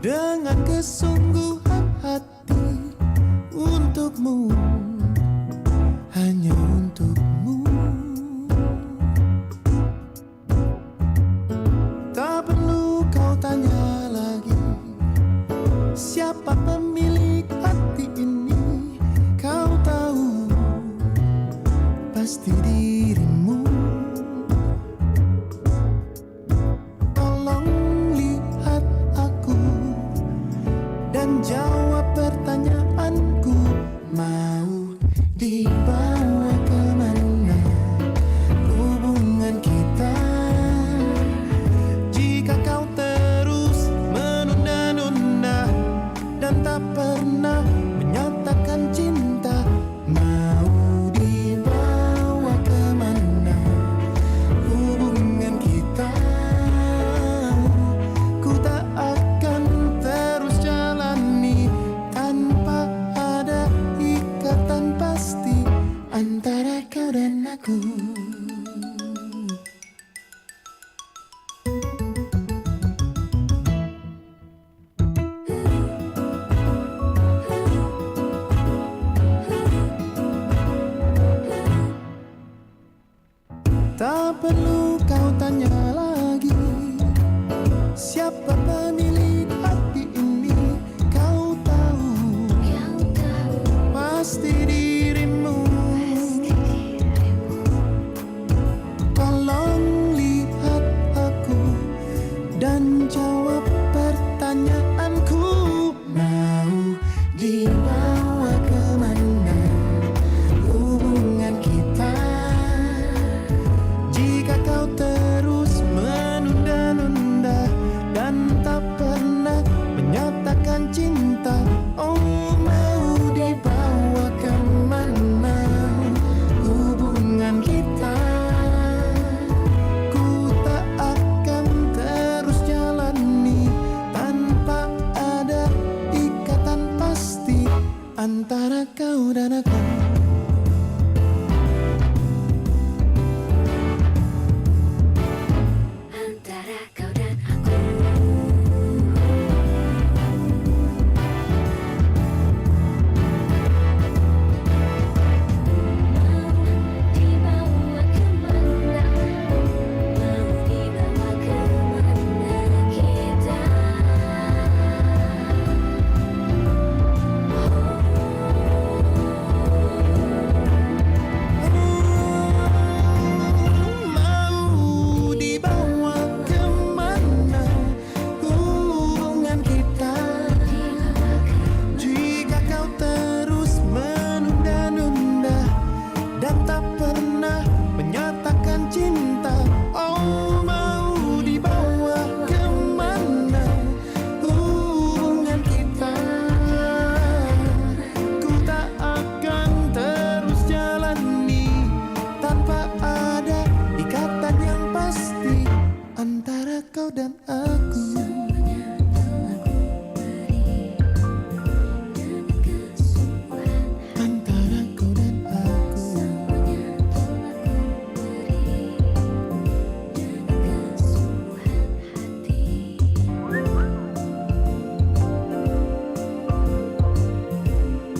dengan kesungguhan hati untukmu, hanya untukmu. Tak perlu kau tanya lagi siapa pemilik hati ini. Kau tahu pasti dirimu. Tolong lihat aku dan jawab pertanyaanku. Mau dibawa kemana hubungan kita? Jika kau terus menunda-nunda dan tak pernah menyatakan cinta, mau dibawa kemana hubungan kita? Ku tak akan terus jalani tanpa ada ikatan pasti antara kau dan aku. Tak perlu kau tanya lagi siapa pemilik hati ini. Kau tahu pasti dirimu. Tolong lihat aku dan jawab pertanyaanku. Mau dibawa kemana hubungan kita? Jika kau terus menunda-nunda dan tak pernah menyatakan cinta, oh mau dibawa kemana hubungan kita? Ku tak akan terus jalani tanpa ada ikatan pasti antara kau dan aku. Antara kau dan aku. Mau dibawa kemana? Mau dibawa kemana kita? Mau dibawa kemana hubungan kita? Jika kau terus menunda-nunda dan tak pernah menyatakan cinta, oh mau dibawa kemana hubungan kita? Ku tak akan terus jalani tanpa ada ikatan yang pasti antara kau dan aku. Antara kau dan aku.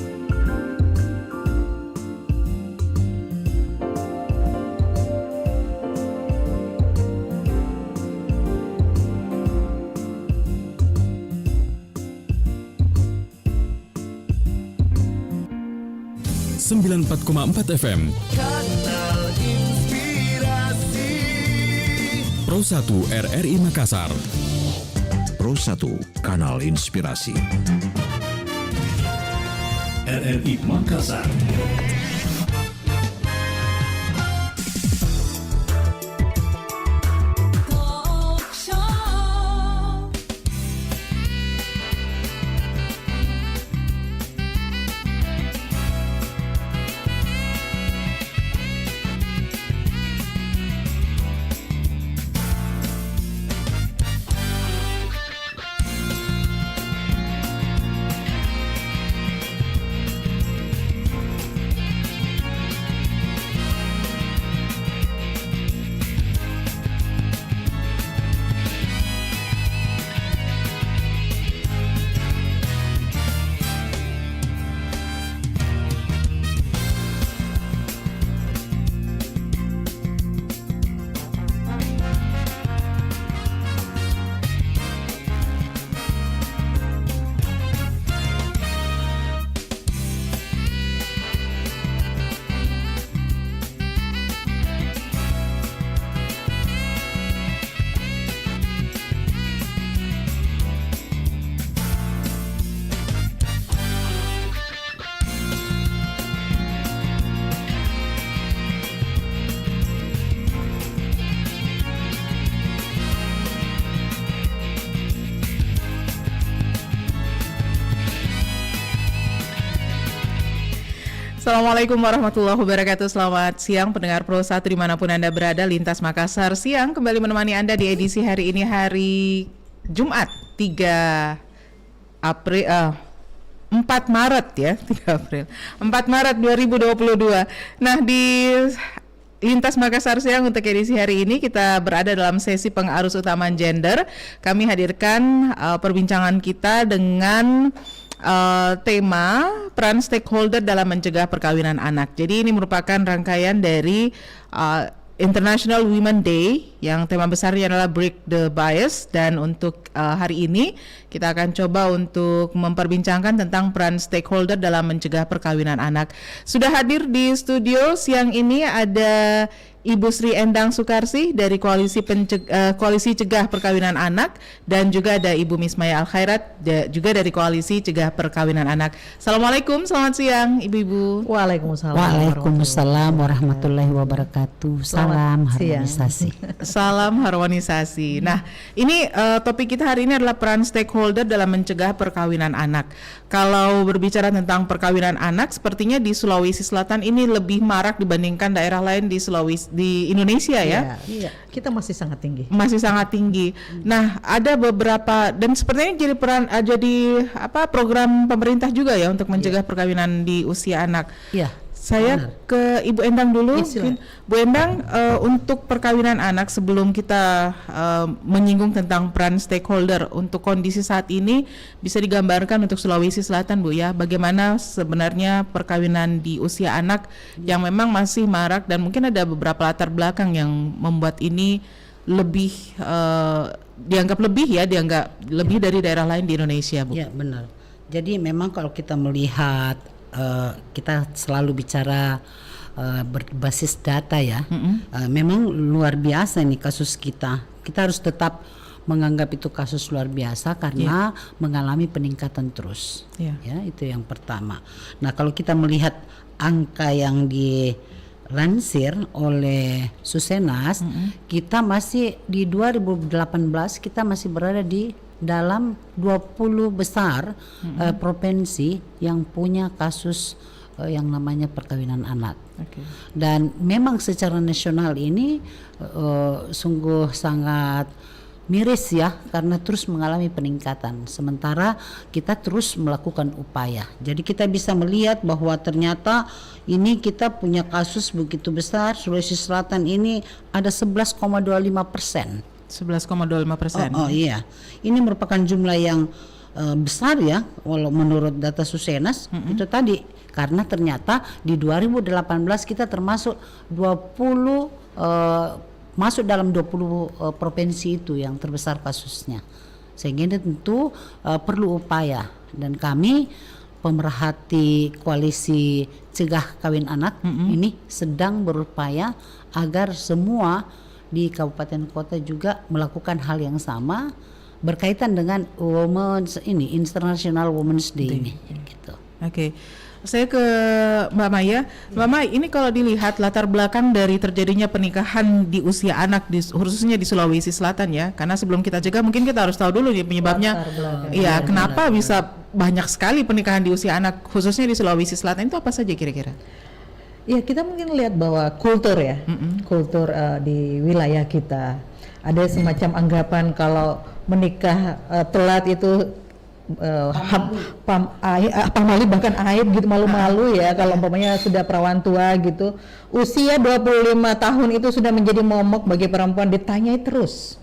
Sembilan 94,4 FM Kanal Inspirasi Pro 1 RRI Makassar. Pro 1 Kanal Inspirasi. RRI Makassar. Assalamualaikum warahmatullahi wabarakatuh. Selamat siang pendengar Pro 1 dimanapun Anda berada. Lintas Makassar siang kembali menemani Anda di edisi hari ini, hari Jumat 3 April 4 Maret ya 3 April 4 Maret 2022. Nah, di Lintas Makassar siang untuk edisi hari ini kita berada dalam sesi pengarus utama gender. Kami hadirkan perbincangan kita dengan tema peran stakeholder dalam mencegah perkawinan anak. Jadi ini merupakan rangkaian dari International Women Day yang tema besarnya adalah Break the Bias, dan untuk hari ini kita akan coba untuk memperbincangkan tentang peran stakeholder dalam mencegah perkawinan anak. Sudah hadir di studio siang ini ada Ibu Sri Endang Sukarsih dari Koalisi Cegah Perkawinan Anak, dan juga ada Ibu Mismaya Al-Khairat juga dari Koalisi Cegah Perkawinan Anak. Assalamualaikum, selamat siang Ibu-ibu. Waalaikumsalam warahmatullahi wabarakatuh. Salam harmonisasi. Salam harmonisasi. Nah, ini topik kita hari ini adalah peran stakeholder dalam mencegah perkawinan anak. Kalau berbicara tentang perkawinan anak, sepertinya di Sulawesi Selatan ini lebih marak dibandingkan daerah lain di Indonesia ya. Iya, kita masih sangat tinggi. Masih sangat tinggi. Nah, ada beberapa, dan sepertinya jadi program pemerintah juga ya untuk mencegah perkawinan di usia anak. Iya. Saya benar. ke Ibu Endang dulu. Ya, silakan. Bu Endang, untuk perkawinan anak, sebelum kita menyinggung tentang peran stakeholder untuk kondisi saat ini, bisa digambarkan untuk Sulawesi Selatan, Bu ya, bagaimana sebenarnya perkawinan di usia anak yang memang masih marak, dan mungkin ada beberapa latar belakang yang membuat ini lebih dianggap lebih dari daerah lain di Indonesia, Bu. Ya, benar. Jadi memang kalau kita melihat kita selalu bicara berbasis data ya. Memang luar biasa nih kasus kita. Kita harus tetap menganggap itu kasus luar biasa karena mengalami peningkatan terus. Ya, itu yang pertama. Nah, kalau kita melihat angka yang dilansir oleh Susenas, kita masih di 2018 kita masih berada di dalam 20 besar provinsi yang punya kasus yang namanya perkawinan anak. Dan memang secara nasional ini sungguh sangat miris ya, karena terus mengalami peningkatan. Sementara kita terus melakukan upaya. Jadi kita bisa melihat bahwa ternyata ini kita punya kasus begitu besar. Sulawesi Selatan ini ada 11,25%. 11,25%. Oh iya, ini merupakan jumlah yang besar ya, walau menurut data Susenas itu tadi, karena ternyata di 2018 kita termasuk 20 masuk dalam 20 provinsi itu yang terbesar kasusnya, sehingga ini tentu perlu upaya, dan kami pemerhati Koalisi Cegah Kawin Anak ini sedang berupaya agar semua di kabupaten kota juga melakukan hal yang sama berkaitan dengan International Women's Day ini. Gitu. Oke. Saya ke Mbak Maya. Mbak Maya, ini kalau dilihat latar belakang dari terjadinya pernikahan di usia anak, khususnya di Sulawesi Selatan ya, karena sebelum kita jaga mungkin kita harus tahu dulu nih penyebabnya. Iya, kenapa bisa banyak sekali pernikahan di usia anak, khususnya di Sulawesi Selatan, itu apa saja kira-kira? Ya, kita mungkin lihat bahwa kultur ya, kultur di wilayah kita ada semacam anggapan kalau menikah telat itu pamali bahkan aib gitu, malu-malu ya kalau umpamanya sudah perawan tua gitu. Usia 25 tahun itu sudah menjadi momok bagi perempuan, ditanyai terus.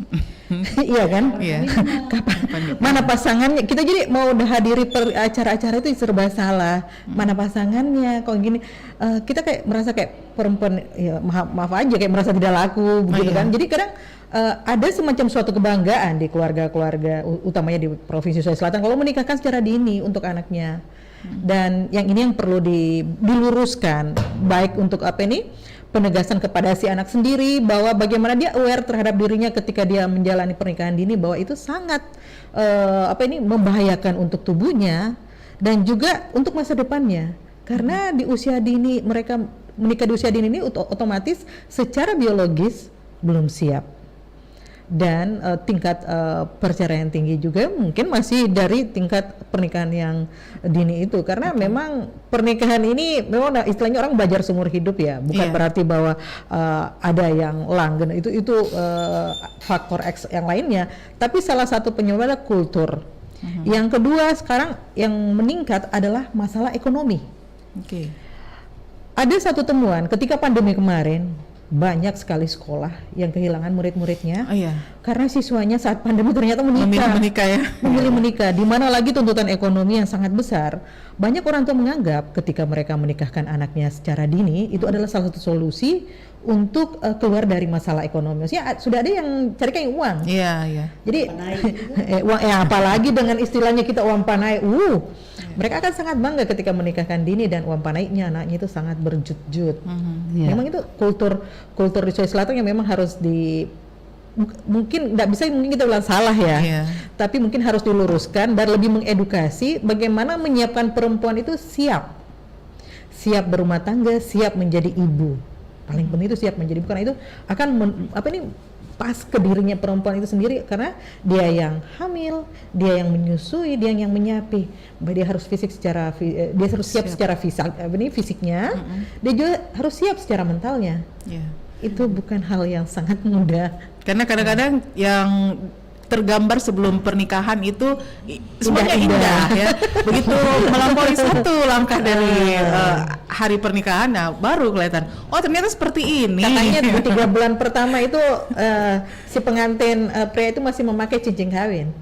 Iya kan? Iya. Kapan? Mana pasangannya? Kita jadi mau hadiri acara-acara itu serba salah. Mana pasangannya? Kok gini? Kita kayak merasa kayak perempuan, ya maaf aja, kayak merasa tidak laku begitu kan. Jadi kadang ada semacam suatu kebanggaan di keluarga-keluarga, utamanya di Provinsi Sulawesi Selatan, kalau menikahkan secara dini untuk anaknya. Dan yang ini yang perlu diluruskan, baik untuk penegasan kepada si anak sendiri, bahwa bagaimana dia aware terhadap dirinya ketika dia menjalani pernikahan dini, bahwa itu sangat membahayakan untuk tubuhnya dan juga untuk masa depannya. Karena di usia dini, mereka menikah di usia dini ini otomatis secara biologis belum siap. dan tingkat perceraian tinggi juga mungkin masih dari tingkat pernikahan yang dini itu, karena memang pernikahan ini memang istilahnya orang belajar seumur hidup ya, bukan berarti bahwa ada yang langgeng itu faktor X yang lainnya, tapi salah satu penyebabnya kultur. Yang kedua sekarang yang meningkat adalah masalah ekonomi. Ada satu temuan ketika pandemi kemarin, banyak sekali sekolah yang kehilangan murid-muridnya karena siswanya saat pandemi ternyata memilih menikah, di mana lagi tuntutan ekonomi yang sangat besar. Banyak orang tua menganggap ketika mereka menikahkan anaknya secara dini itu adalah salah satu solusi untuk keluar dari masalah ekonomi. Maksudnya sudah ada yang carikan uang. Jadi uang, apalagi dengan istilahnya kita uang panai. Mereka akan sangat bangga ketika menikahkan dini dan uang panainya anaknya itu sangat berjut-jut. Memang itu kultur di Sulawesi Selatan yang memang harus mungkin nggak bisa mungkin kita bilang salah ya, tapi mungkin harus diluruskan dan lebih mengedukasi bagaimana menyiapkan perempuan itu siap berumah tangga, siap menjadi ibu. Paling penting itu siap menjadi ibu, karena itu akan pas ke dirinya perempuan itu sendiri, karena dia yang hamil, dia yang menyusui, dia yang menyapi. Dia harus dia harus siap secara fisiknya, dia juga harus siap secara mentalnya. Itu bukan hal yang sangat mudah. Karena kadang-kadang yang tergambar sebelum pernikahan itu semuanya indah ya. Begitu melampaui satu langkah dari hari pernikahan, nah baru kelihatan, oh ternyata seperti ini. Katanya di 3 bulan pertama itu si pengantin pria itu masih memakai cincin kawin.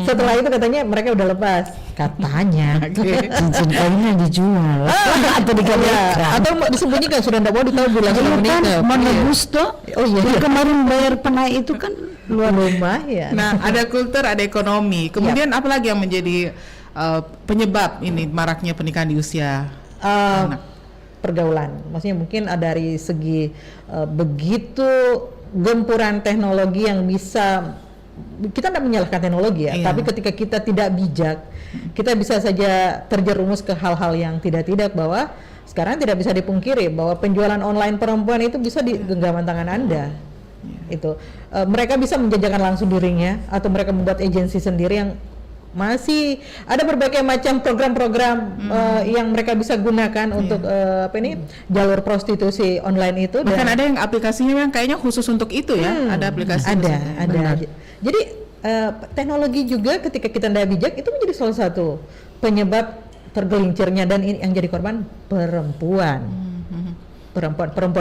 Setelah itu katanya mereka udah lepas. Katanya cincin kawinnya dijual atau dikawinkan atau disembunyikan, sudah tidak mau ditahu bulan sudah menikah. Mana Gusto? Kemarin bayar penai itu kan lumayan. Nah, ada kultur, ada ekonomi. Kemudian apa lagi yang menjadi penyebab ini maraknya pernikahan di usia anak? Pergaulan. Maksudnya mungkin dari segi begitu gempuran teknologi yang bisa, kita tidak menyalahkan teknologi ya, tapi ketika kita tidak bijak, kita bisa saja terjerumus ke hal-hal yang tidak bahwa sekarang tidak bisa dipungkiri bahwa penjualan online perempuan itu bisa di genggaman tangan Anda. Itu mereka bisa menjajakan langsung dirinya, atau mereka membuat agensi sendiri yang masih ada berbagai macam program-program yang mereka bisa gunakan untuk jalur prostitusi online itu. Bahkan ada yang aplikasinya yang kayaknya khusus untuk itu ya, ada aplikasi ada. Jadi teknologi juga ketika kita tidak bijak itu menjadi salah satu penyebab tergelincirnya, dan ini yang jadi korban perempuan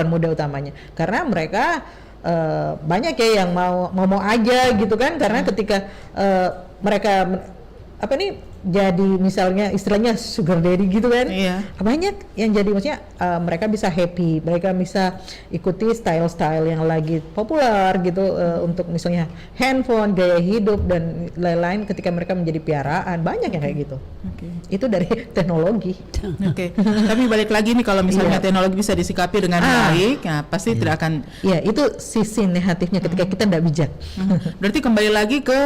muda utamanya, karena mereka banyak ya yang mau aja gitu kan, karena ketika mereka jadi misalnya istilahnya sugar daddy gitu kan, banyak yang jadi maksudnya mereka bisa happy, mereka bisa ikuti style yang lagi populer gitu, untuk misalnya handphone, gaya hidup dan lain-lain, ketika mereka menjadi piaraan, banyak yang kayak gitu. Itu dari teknologi. Tapi balik lagi nih, kalau misalnya teknologi bisa disikapi dengan baik, nah pasti tidak akan. Itu sisi negatifnya ketika kita tidak bijak. Berarti kembali lagi ke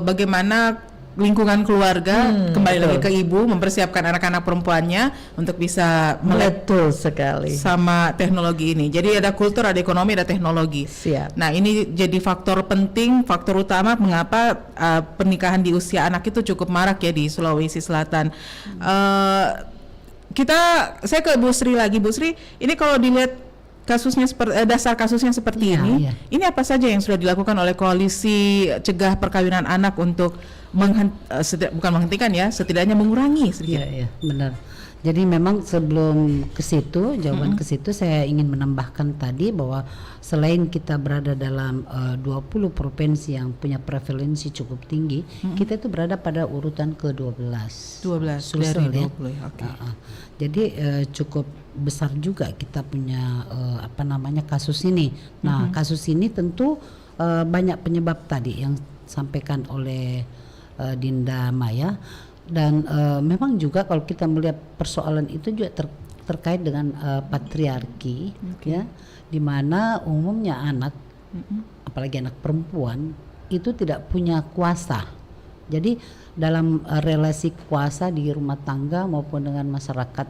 bagaimana lingkungan keluarga, kembali lagi ke ibu mempersiapkan anak-anak perempuannya untuk bisa betul sekali sama teknologi ini. Jadi ada kultur, ada ekonomi, ada teknologi. Nah ini jadi faktor penting, faktor utama mengapa pernikahan di usia anak itu cukup marak ya di Sulawesi Selatan. Saya ke Bu Sri lagi. Bu Sri, ini kalau dilihat kasusnya dasar kasusnya seperti ini apa saja yang sudah dilakukan oleh koalisi cegah perkawinan anak untuk bukan menghentikan ya, setidaknya mengurangi sedikit. Benar. Jadi memang sebelum ke situ, jawaban ke situ, saya ingin menambahkan tadi bahwa selain kita berada dalam 20 provinsi yang punya prevalensi cukup tinggi, kita itu berada pada urutan ke-12. 12 dari 20 ya. Jadi cukup besar juga kita punya kasus ini. Nah, kasus ini tentu banyak penyebab tadi yang disampaikan oleh Dinda Maya, dan memang juga kalau kita melihat persoalan itu juga terkait dengan patriarki, ya, di mana umumnya anak, apalagi anak perempuan itu tidak punya kuasa. Jadi dalam relasi kuasa di rumah tangga maupun dengan masyarakat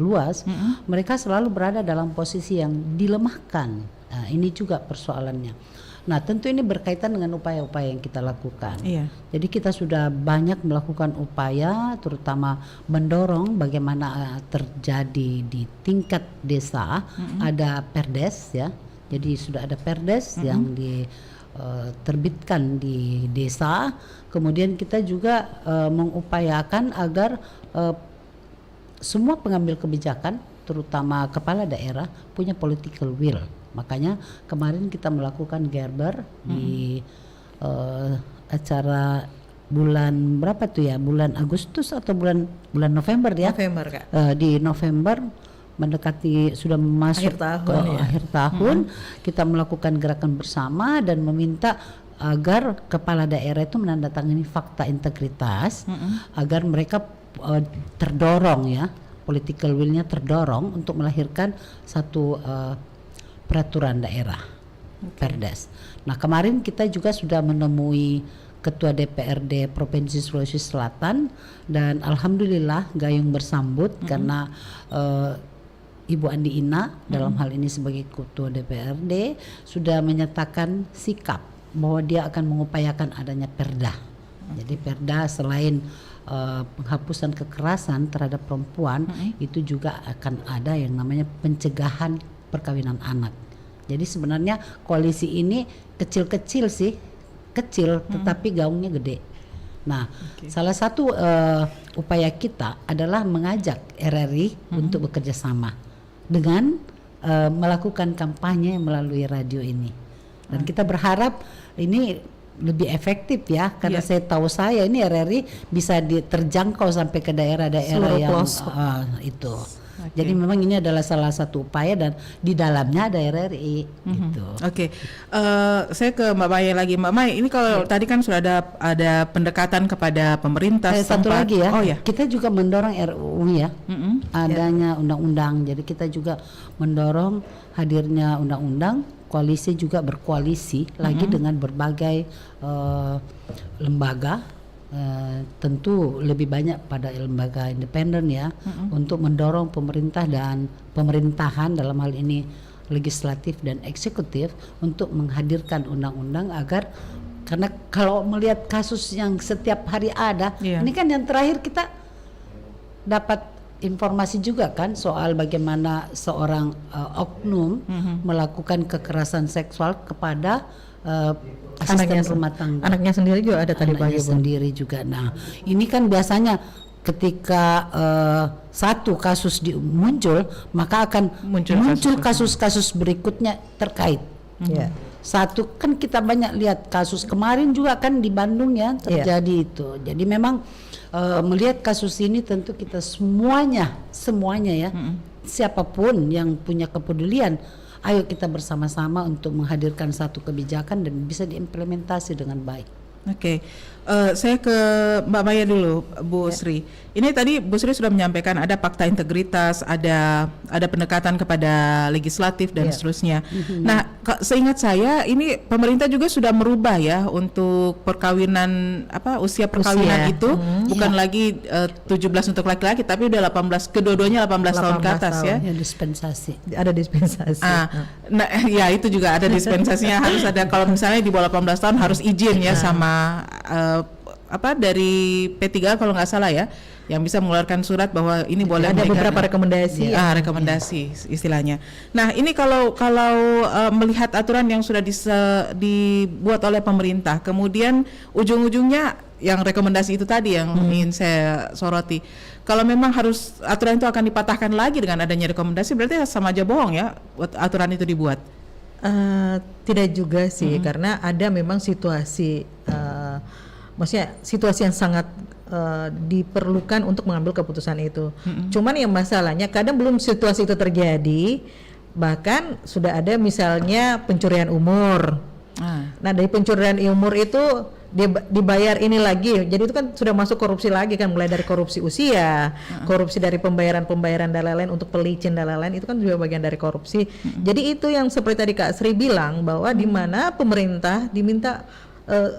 luas, mereka selalu berada dalam posisi yang dilemahkan. Nah, ini juga persoalannya. Nah, tentu ini berkaitan dengan upaya-upaya yang kita lakukan. Iya. Jadi kita sudah banyak melakukan upaya, terutama mendorong bagaimana terjadi di tingkat desa ada perdes ya. Jadi sudah ada perdes yang diterbitkan di desa. Kemudian kita juga mengupayakan agar semua pengambil kebijakan, terutama kepala daerah, punya political will. Makanya kemarin kita melakukan Gerber di acara bulan berapa tuh ya? Bulan Agustus atau bulan November ya? November, Kak. Di November mendekati sudah masuk Akhir tahun, ke ya. akhir tahun, kita melakukan gerakan bersama dan meminta agar kepala daerah itu menandatangani fakta integritas agar mereka terdorong ya, political will-nya terdorong untuk melahirkan satu peraturan daerah, Perdes. Nah, kemarin kita juga sudah menemui Ketua DPRD Provinsi Sulawesi Selatan dan alhamdulillah gayung bersambut karena Ibu Andi Ina dalam hal ini sebagai Ketua DPRD sudah menyatakan sikap bahwa dia akan mengupayakan adanya perda. Jadi perda selain penghapusan kekerasan terhadap perempuan itu juga akan ada yang namanya pencegahan perkawinan anak. Jadi sebenarnya koalisi ini kecil-kecil sih, tetapi gaungnya gede. Nah, salah satu upaya kita adalah mengajak RRI untuk bekerja sama dengan melakukan kampanye melalui radio ini. Dan kita berharap ini lebih efektif ya, karena saya ini RRI bisa terjangkau sampai ke daerah-daerah Seluruh yang pelosok. itu. Jadi memang ini adalah salah satu upaya dan di dalamnya ada RRI gitu. Saya ke Mbak Maya lagi. Mbak Maya, ini kalau tadi kan sudah ada pendekatan kepada pemerintah Satu setempat. lagi ya, Oh ya. kita juga mendorong RUU ya, adanya undang-undang. Jadi kita juga mendorong hadirnya undang-undang. Koalisi juga berkoalisi lagi dengan berbagai lembaga. Tentu lebih banyak pada lembaga independen ya, untuk mendorong pemerintah dan pemerintahan dalam hal ini legislatif dan eksekutif untuk menghadirkan undang-undang agar, karena kalau melihat kasus yang setiap hari ada, ini kan yang terakhir kita dapat informasi juga kan soal bagaimana seorang oknum melakukan kekerasan seksual kepada asisten rumah tangga. Anaknya sendiri juga ada tadi Anaknya pagi, Bu. sendiri juga. Nah, ini kan biasanya ketika satu kasus muncul, maka akan muncul kasus-kasus berikutnya terkait. Ya. Satu kan kita banyak lihat kasus kemarin juga kan di Bandung ya terjadi itu. Jadi memang melihat kasus ini tentu kita semuanya ya, siapapun yang punya kepedulian, ayo kita bersama-sama untuk menghadirkan satu kebijakan dan bisa diimplementasi dengan baik. Saya ke Mbak Maya dulu, Bu Sri. Ini tadi Bu Sri sudah menyampaikan ada fakta integritas, ada pendekatan kepada legislatif dan seterusnya. Nah, seingat saya ini pemerintah juga sudah merubah ya untuk perkawinan usia perkawinan itu bukan lagi 17 untuk laki-laki tapi udah 18, kedua-duanya 18 tahun ke atas ya. Ya, dispensasi. Ada dispensasi. Nah, ya itu juga ada dispensasinya, harus ada, kalau misalnya di bawah 18 tahun harus izin ya sama dari P3 kalau nggak salah ya, yang bisa mengeluarkan surat bahwa ini boleh. Ada beberapa rekomendasi. Rekomendasi istilahnya. Nah, ini kalau melihat aturan yang sudah dibuat oleh pemerintah, kemudian ujung-ujungnya yang rekomendasi itu tadi yang ingin saya soroti. Kalau memang harus aturan itu akan dipatahkan lagi dengan adanya rekomendasi, berarti sama aja bohong ya aturan itu dibuat. Tidak juga sih, karena ada memang situasi, maksudnya situasi yang sangat diperlukan untuk mengambil keputusan itu. Cuman yang masalahnya kadang belum situasi itu terjadi, bahkan sudah ada misalnya pencurian umur. Nah, dari pencurian umur itu dibayar ini lagi, jadi itu kan sudah masuk korupsi lagi kan, mulai dari korupsi usia, korupsi dari pembayaran dan lain-lain untuk pelicin dan lain-lain, itu kan juga bagian dari korupsi. Jadi itu yang seperti tadi Kak Sri bilang bahwa di mana pemerintah diminta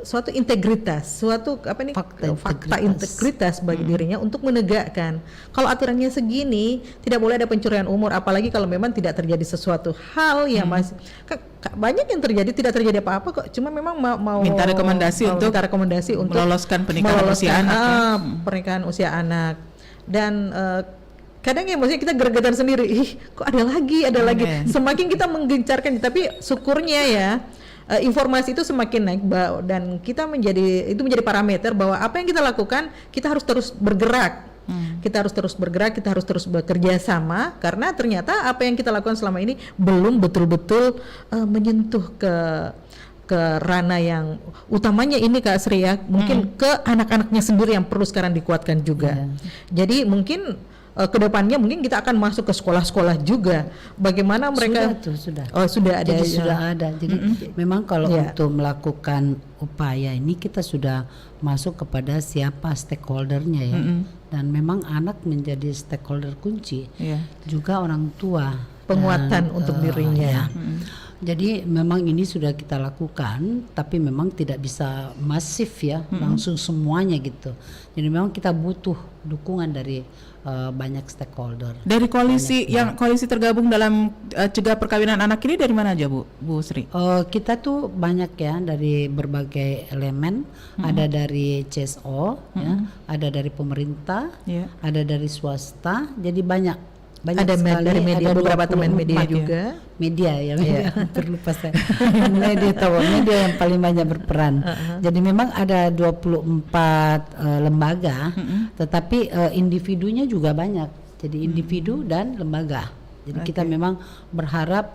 suatu integritas, suatu fakta integritas bagi dirinya untuk menegakkan. Kalau aturannya segini, tidak boleh ada pencurian umur, apalagi kalau memang tidak terjadi sesuatu hal yang masih banyak yang terjadi, tidak terjadi apa-apa kok. Cuma memang mau minta rekomendasi untuk meloloskan pernikahan usia anak. Pernikahan usia anak. Dan kadang ya maksudnya kita gregetan sendiri, kok ada lagi. Semakin kita menggencarkan, tapi syukurnya ya informasi itu semakin naik dan kita menjadi parameter bahwa apa yang kita lakukan, kita harus terus bergerak. Kita harus terus bergerak, kita harus terus bekerja sama, karena ternyata apa yang kita lakukan selama ini belum betul-betul menyentuh ke ranah yang utamanya ini Kak Sri ya, mungkin ke anak-anaknya sendiri yang perlu sekarang dikuatkan juga. Jadi mungkin kedepannya mungkin kita akan masuk ke sekolah-sekolah juga. Bagaimana mereka sudah. Oh, sudah ada. Jadi sudah ada. Jadi memang kalau untuk melakukan upaya ini kita sudah masuk kepada siapa stakeholdernya ya. Dan memang anak menjadi stakeholder kunci. Juga orang tua. Penguatan untuk dirinya. Jadi memang ini sudah kita lakukan, tapi memang tidak bisa masif ya, langsung semuanya gitu. Jadi memang kita butuh dukungan dari banyak stakeholder. Dari koalisi koalisi tergabung dalam cegah perkawinan anak ini dari mana aja Bu Sri? Kita tuh banyak ya, dari berbagai elemen, ada dari CSO, ya, ada dari pemerintah, ada dari swasta, jadi banyak ada sekali, dari media, ada beberapa teman media juga. Media ya, terlupa saya. media yang paling banyak berperan. Jadi memang ada 24 lembaga, tetapi individunya juga banyak. Jadi individu dan lembaga. Jadi kita memang berharap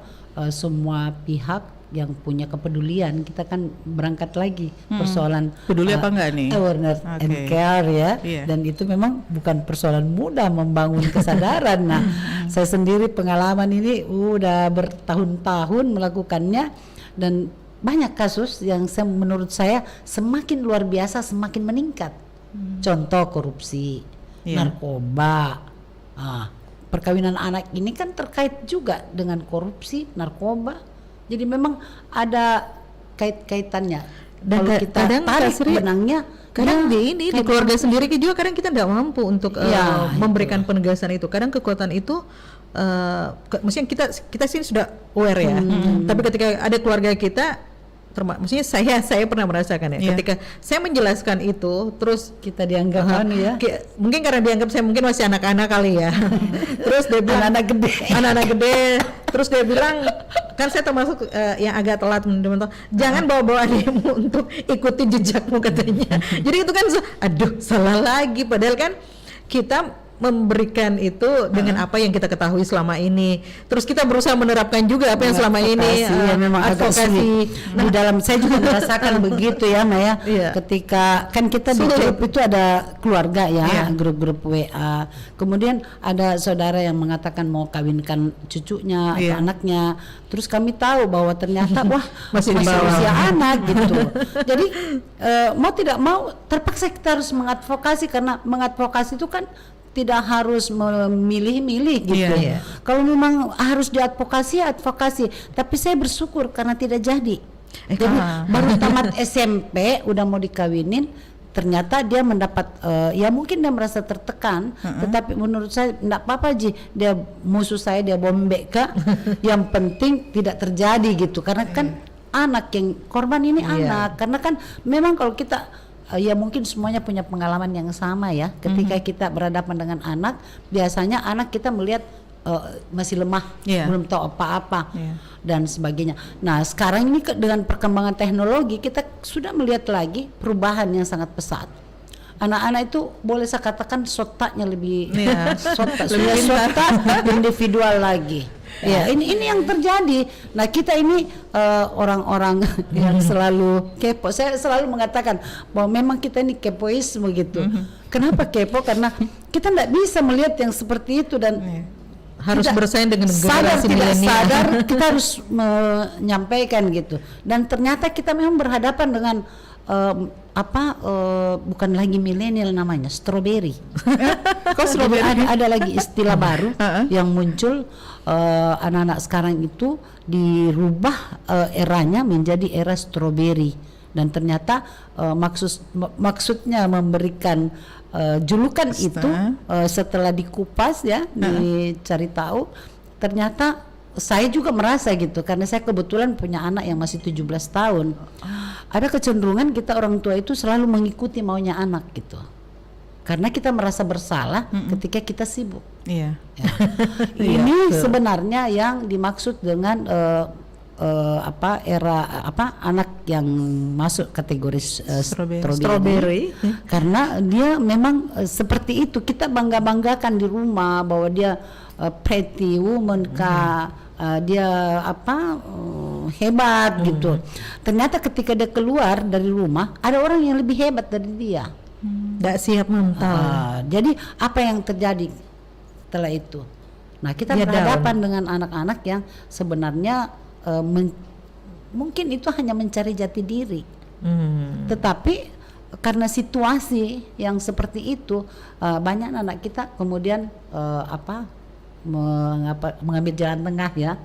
semua pihak yang punya kepedulian, kita kan berangkat lagi persoalan peduli apa enggak nih, awareness and care ya. Dan itu memang bukan persoalan mudah membangun kesadaran. Nah, saya sendiri pengalaman ini udah bertahun-tahun melakukannya, dan banyak kasus yang menurut saya semakin luar biasa, semakin meningkat. Contoh korupsi, narkoba. Perkawinan anak ini kan terkait juga dengan korupsi, narkoba. Jadi memang ada kaitannya. Dan kalau kita tarik benangnya, kadang di keluarga sendiri juga kadang kita tidak mampu untuk memberikan penegasan itu. Kadang kekuatan itu maksudnya kita sih sudah aware ya. Tapi ketika ada keluarga kita, maksudnya saya pernah merasakan ya, ketika saya menjelaskan itu, terus kita dianggap mungkin karena dianggap saya mungkin masih anak-anak kali ya. Terus dia bilang anak-anak gede, terus dia bilang, kan saya termasuk yang agak telat teman-teman, jangan bawa-bawa adikmu untuk ikuti jejakmu katanya. Jadi itu kan salah lagi, padahal kan kita memberikan itu dengan apa yang kita ketahui selama ini. Terus kita berusaha menerapkan juga apa yang selama ini memang advokasi. Di dalam saya juga merasakan begitu ya, Maya. Ketika kan kita di grup itu ada keluarga ya, grup-grup WA. Kemudian ada saudara yang mengatakan mau kawinkan cucunya atau anaknya. Terus kami tahu bahwa ternyata masih usia anak gitu. Jadi mau tidak mau terpaksa kita harus mengadvokasi, karena mengadvokasi itu kan tidak harus memilih-milih gitu. Kalau memang harus diadvokasi, tapi saya bersyukur karena tidak jadi. Jadi baru tamat SMP udah mau dikawinin, ternyata dia mendapat ya mungkin dia merasa tertekan, tetapi menurut saya enggak apa-apa Ji, dia musuh saya, dia bombek Kak. Yang penting tidak terjadi gitu, karena kan anak yang korban ini anak. Karena kan memang kalau kita ya mungkin semuanya punya pengalaman yang sama ya. Ketika kita berhadapan dengan anak, biasanya anak kita melihat masih lemah, belum tahu apa-apa dan sebagainya. Nah sekarang ini dengan perkembangan teknologi, kita sudah melihat lagi perubahan yang sangat pesat. Anak-anak itu boleh saya katakan sotaknya lebih sotak individual lagi. Ini yang terjadi. Nah kita ini orang-orang yang selalu kepo. Saya selalu mengatakan bahwa memang kita ini kepoisme gitu. Kenapa kepo? Karena kita tidak bisa melihat yang seperti itu, dan harus bersaing dengan generasi milenial. Sadar kita harus menyampaikan gitu. Dan ternyata kita memang berhadapan dengan bukan lagi milenial, namanya strawberry. Kok strawberry? Ada lagi istilah baru yang muncul. Anak-anak sekarang itu dirubah eranya menjadi era strawberry. Dan ternyata maksudnya memberikan julukan itu setelah dikupas ya, dicari tahu, ternyata saya juga merasa gitu, karena saya kebetulan punya anak yang masih 17 tahun. Ada kecenderungan kita orang tua itu selalu mengikuti maunya anak gitu. Karena kita merasa bersalah ketika kita sibuk. Iya. Ya. Ini sebenarnya yang dimaksud dengan anak yang masuk kategori strawberry. Karena dia memang seperti itu, kita banggakan di rumah bahwa dia pretty woman dia hebat gitu. Ternyata ketika dia keluar dari rumah ada orang yang lebih hebat dari dia. Nggak siap mental. Jadi apa yang terjadi setelah itu? Nah, kita berhadapan dengan anak-anak yang sebenarnya mungkin itu hanya mencari jati diri. Tetapi karena situasi yang seperti itu, banyak anak kita kemudian mengambil jalan tengah ya.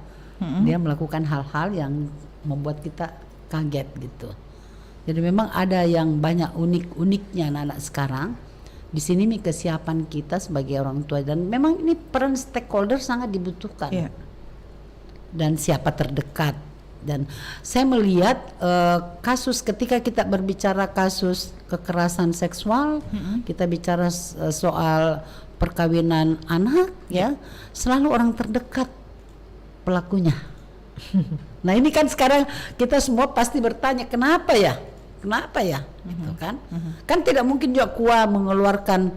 Dia melakukan hal-hal yang membuat kita kaget gitu. Jadi memang ada yang banyak unik-uniknya anak-anak sekarang. Di sini nih kesiapan kita sebagai orang tua, dan memang ini peran stakeholder sangat dibutuhkan. Iya. Dan siapa terdekat. Dan saya melihat kasus ketika kita berbicara kasus kekerasan seksual, kita bicara soal perkawinan anak ya, selalu orang terdekat pelakunya. Nah, ini kan sekarang kita semua pasti bertanya kenapa ya gitu kan. Kan tidak mungkin juga KUA mengeluarkan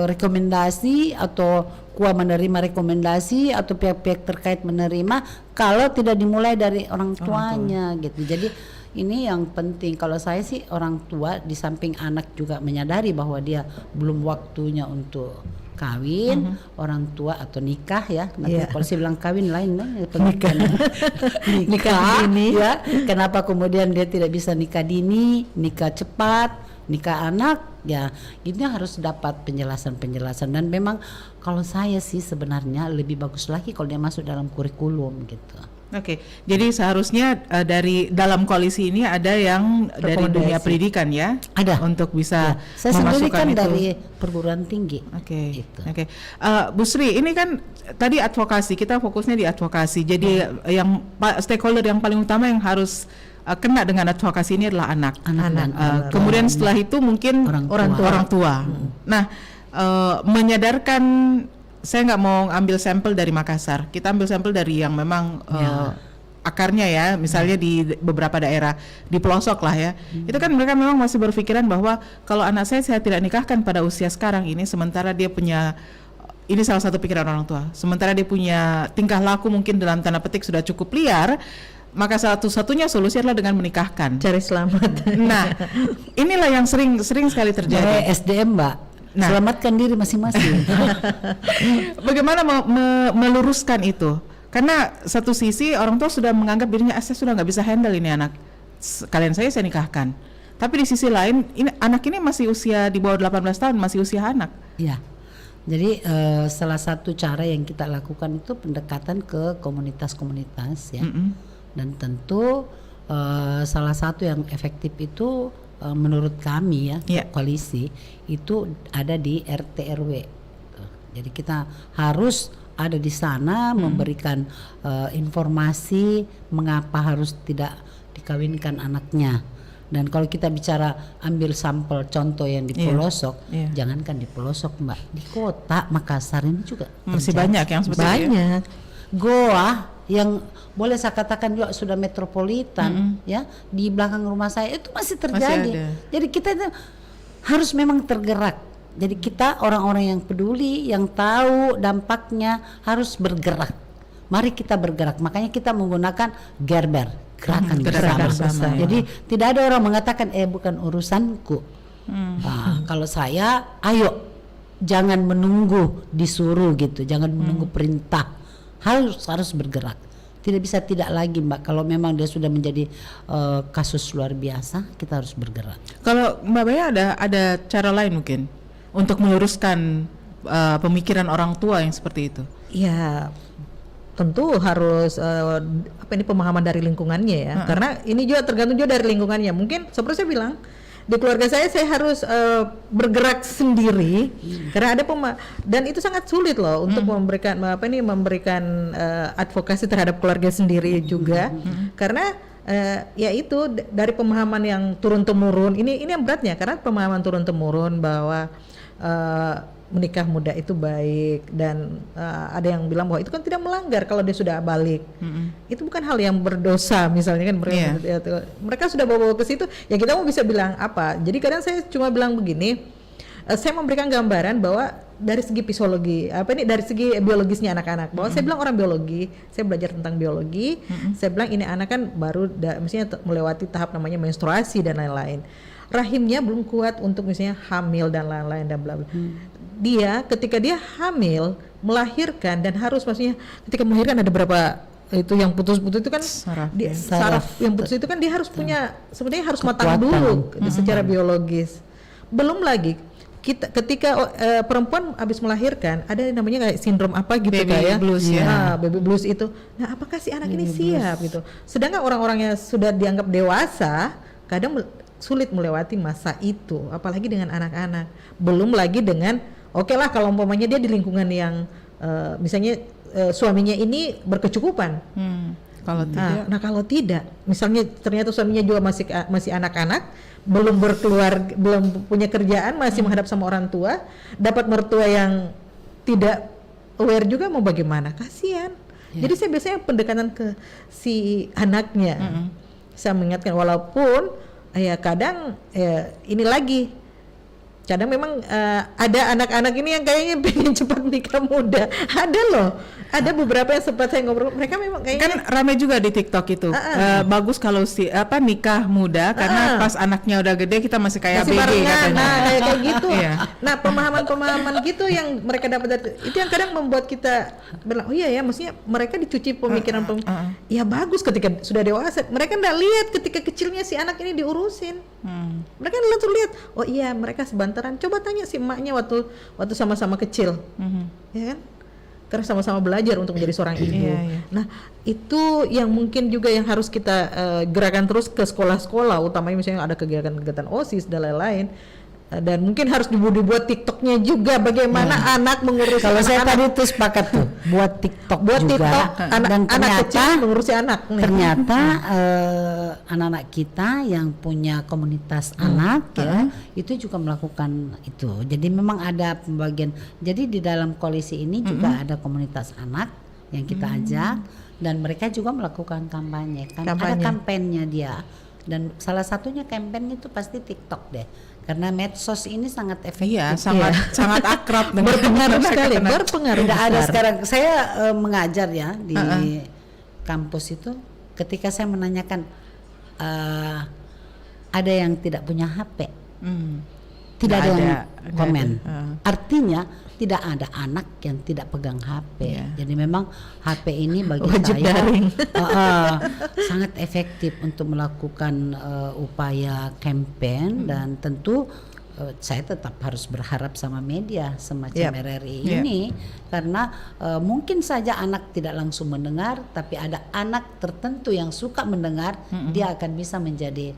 rekomendasi atau KUA menerima rekomendasi atau pihak-pihak terkait menerima kalau tidak dimulai dari orang tuanya gitu. Jadi ini yang penting. Kalau saya sih orang tua di samping anak juga menyadari bahwa dia belum waktunya untuk kawin, orang tua atau nikah ya. Nanti kalau saya bilang kawin lain nikah dini ya. Kenapa kemudian dia tidak bisa nikah dini, nikah cepat, nikah anak ya, ini harus dapat penjelasan. Dan memang kalau saya sih sebenarnya lebih bagus lagi kalau dia masuk dalam kurikulum gitu. Oke, jadi seharusnya dari dalam koalisi ini ada yang dari dunia pendidikan ya, ada untuk bisa saya sendiri kan itu dari perguruan tinggi. Oke. Bu Sri, ini kan tadi advokasi, kita fokusnya di advokasi. Jadi yang stakeholder yang paling utama yang harus kena dengan advokasi ini adalah anak. Kemudian setelah itu mungkin orang tua. Nah, menyadarkan, saya nggak mau ambil sampel dari Makassar, kita ambil sampel dari yang memang akarnya ya, misalnya di beberapa daerah di pelosok lah ya. Itu kan mereka memang masih berpikiran bahwa kalau anak saya tidak nikahkan pada usia sekarang ini, sementara dia punya, ini salah satu pikiran orang tua, sementara dia punya tingkah laku mungkin dalam tanda petik sudah cukup liar, maka satu-satunya solusi adalah dengan menikahkan, cari selamat. Nah, inilah yang sering sekali terjadi. SDM Mbak, selamatkan diri masing-masing. Bagaimana meluruskan itu? Karena satu sisi orang tua sudah menganggap dirinya, saya sudah nggak bisa handle ini anak, kalian saya nikahkan. Tapi di sisi lain, anak ini masih usia di bawah 18 tahun, masih usia anak. Ya. Jadi salah satu cara yang kita lakukan itu pendekatan ke komunitas-komunitas ya. Dan tentu salah satu yang efektif itu menurut kami ya, koalisi itu ada di RT RW. Jadi kita harus ada di sana memberikan informasi mengapa harus tidak dikawinkan anaknya. Dan kalau kita bicara ambil sampel contoh yang di pelosok, jangankan di pelosok Mbak, di kota Makassar ini juga masih banyak yang seperti banyak. Goa yang boleh saya katakan juga sudah metropolitan ya, di belakang rumah saya itu masih terjadi. Jadi kita itu harus memang tergerak. Jadi kita orang-orang yang peduli, yang tahu dampaknya harus bergerak. Mari kita bergerak. Makanya kita menggunakan Gerber, gerakan bersama. Jadi tidak ada orang mengatakan bukan urusanku. Nah, kalau saya, ayo jangan menunggu disuruh gitu, jangan menunggu perintah. Harus bergerak. Tidak bisa tidak lagi Mbak. Kalau memang dia sudah menjadi kasus luar biasa, kita harus bergerak. Kalau Mbak Baya ada cara lain mungkin untuk meluruskan pemikiran orang tua yang seperti itu? Ya, tentu harus pemahaman dari lingkungannya ya. Karena ini juga tergantung juga dari lingkungannya. Mungkin seperti saya bilang, di keluarga saya harus bergerak sendiri karena ada dan itu sangat sulit loh untuk memberikan advokasi terhadap keluarga sendiri juga karena ya itu dari pemahaman yang turun temurun ini yang beratnya karena pemahaman turun temurun bahwa menikah muda itu baik dan ada yang bilang bahwa itu kan tidak melanggar kalau dia sudah balik. Itu bukan hal yang berdosa misalnya kan mereka sudah bawa ke situ ya kita mau bisa bilang apa. Jadi kadang saya cuma bilang begini, saya memberikan gambaran bahwa dari segi psikologi dari segi biologisnya anak-anak bahwa saya bilang orang biologi, saya belajar tentang biologi, saya bilang ini anak kan baru mestinya melewati tahap namanya menstruasi dan lain-lain. Rahimnya belum kuat untuk misalnya hamil dan lain-lain dan bla bla. Dia ketika dia hamil melahirkan dan harus maksudnya ketika melahirkan ada berapa itu yang putus-putus itu kan saraf yang putus itu kan dia harus punya sebenarnya harus matang dulu secara biologis. Belum lagi ketika perempuan habis melahirkan ada namanya kayak sindrom apa gitu kayak baby blues itu. Nah, apakah si anak ini siap gitu? Sedangkan orang-orang yang sudah dianggap dewasa kadang sulit melewati masa itu, apalagi dengan anak-anak. Belum lagi dengan oke lah kalau umpamanya dia di lingkungan yang misalnya suaminya ini berkecukupan. Kalau tidak, kalau tidak, misalnya ternyata suaminya juga masih anak-anak, belum belum punya kerjaan, masih menghadap sama orang tua, dapat mertua yang tidak aware juga mau bagaimana, kasihan. Jadi saya biasanya pendekatan ke si anaknya, saya mengingatkan walaupun ya kadang ini lagi. Kadang memang ada anak-anak ini yang kayaknya pengen cepat nikah muda. Ada loh. Ada beberapa yang sempat saya ngobrol, mereka memang kayaknya kan ramai juga di TikTok itu. Bagus kalau nikah muda karena pas anaknya udah gede kita masih kayak baby katanya. Nah, kayak gitu. Nah, pemahaman gitu yang mereka dapat dari itu yang kadang membuat kita bilang, oh iya ya, maksudnya mereka dicuci pemikiran ya bagus ketika sudah dewasa. Mereka enggak lihat ketika kecilnya si anak ini diurusin. Mereka lihat, oh iya mereka sebantaran. Coba tanya si emaknya waktu sama-sama kecil. Ya kan? Karena sama-sama belajar untuk menjadi seorang ibu. Nah, itu yang mungkin juga yang harus kita gerakan terus ke sekolah-sekolah, utamanya misalnya ada kegiatan-kegiatan OSIS dan lain-lain. Dan mungkin harus dibuat TikToknya juga bagaimana anak mengurus. Kalau saya tadi tuh sepakat tuh buat TikTok juga. Dan anak kecil mengurusi anak. Ternyata anak-anak kita yang punya komunitas anak ya itu juga melakukan itu. Jadi memang ada pembagian. Jadi di dalam koalisi ini juga ada komunitas anak yang kita ajak dan mereka juga melakukan kampanye. Ada kampanyenya dia. Dan salah satunya kampanye itu pasti TikTok deh. Karena medsos ini sangat efektif. Iya, sangat akrab dengan berpengaruh sekali, berpengaruh. Tidak ada sekarang. Saya mengajar ya di kampus itu. Ketika saya menanyakan, ada yang tidak punya HP, tidak ada yang komen. Artinya tidak ada anak yang tidak pegang HP. Jadi memang HP ini bagi saya sangat efektif untuk melakukan upaya campaign dan tentu saya tetap harus berharap sama media semacam RRI ini karena mungkin saja anak tidak langsung mendengar, tapi ada anak tertentu yang suka mendengar, dia akan bisa menjadi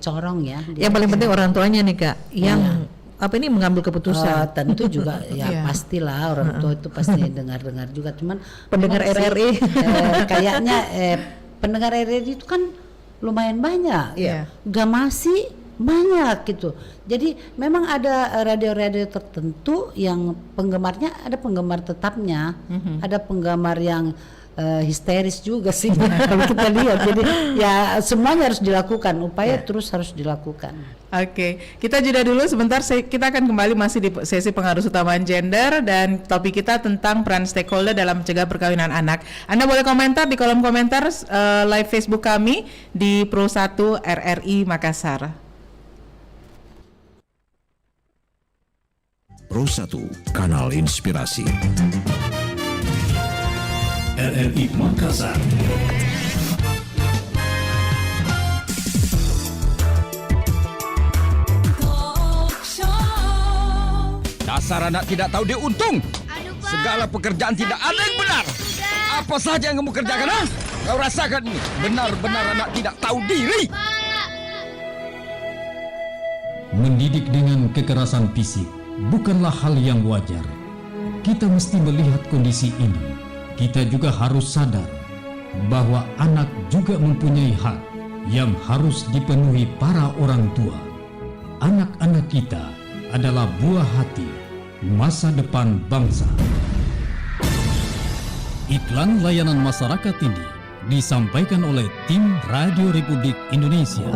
corong ya. Yang paling penting orang tuanya nih Kak, yang mengambil keputusan. Tentu juga pastilah orang tua itu pasti dengar-dengar juga, cuman pendengar RRI kayaknya pendengar RRI itu kan lumayan banyak, gak masih banyak gitu. Jadi memang ada radio-radio tertentu yang penggemarnya ada penggemar tetapnya, ada penggemar yang histeris juga sih kalau kita lihat. Jadi ya semuanya harus dilakukan, upaya terus harus dilakukan. Oke, kita jeda dulu sebentar. Kita akan kembali masih di sesi pengaruh utamaan gender dan topik kita tentang peran stakeholder dalam mencegah perkawinan anak. Anda boleh komentar di kolom komentar live Facebook kami di Pro 1 RRI Makassar. Pro 1, Kanal Inspirasi. RRI Makassar. Dasar anak tidak tahu dia untung. Segala pekerjaan tidak ada yang benar. Apa saja yang kamu kerjakan, ha? Kau rasakan ini. Benar-benar anak tidak tahu diri. Mendidik dengan kekerasan fisik bukanlah hal yang wajar. Kita mesti melihat kondisi ini. Kita juga harus sadar bahwa anak juga mempunyai hak yang harus dipenuhi para orang tua. Anak-anak kita adalah buah hati masa depan bangsa. Iklan layanan masyarakat ini disampaikan oleh tim Radio Republik Indonesia.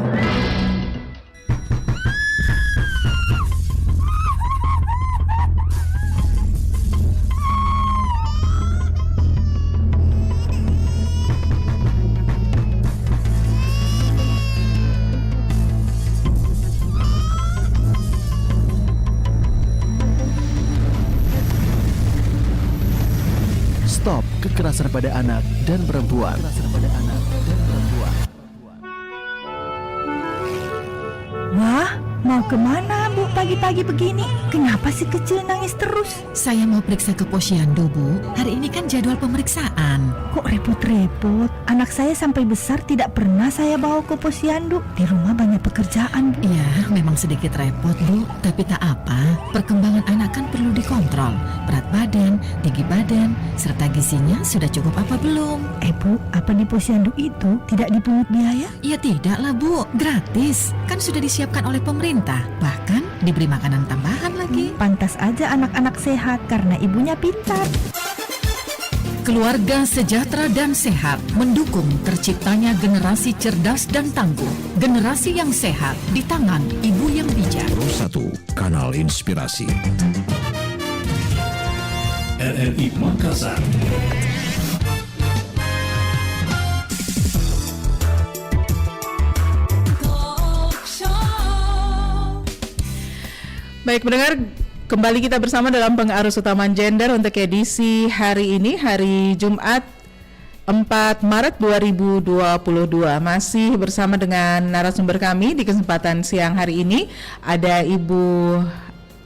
Stop kekerasan pada anak dan perempuan. Wah, mau kemana Bu pagi-pagi begini? Kenapa si kecil nangis terus? Saya mau periksa ke Posyandu, Bu. Hari ini kan jadwal pemeriksaan. Kok repot-repot? Anak saya sampai besar tidak pernah saya bawa ke Posyandu. Di rumah banyak pekerjaan, Bu. Iya, memang sedikit repot, Bu. Tapi tak apa, perkembangan anak kan perlu dikontrol. Berat badan, tinggi badan, serta gizinya sudah cukup apa belum? Bu, apa di Posyandu itu tidak dipungut biaya? Ya tidak lah, Bu. Gratis. Kan sudah disiapkan oleh pemerintah. Bahkan diberi makanan tambahan lagi. Pantas aja anak-anak sehat karena ibunya pintar. Keluarga sejahtera dan sehat mendukung terciptanya generasi cerdas dan tangguh. Generasi yang sehat di tangan ibu yang bijak. Pro 1, Kanal Inspirasi. RRI Makassar. Baik pendengar, kembali kita bersama dalam pengarus utama gender untuk edisi hari ini, hari Jumat 4 Maret 2022. Masih bersama dengan narasumber kami di kesempatan siang hari ini. Ada Ibu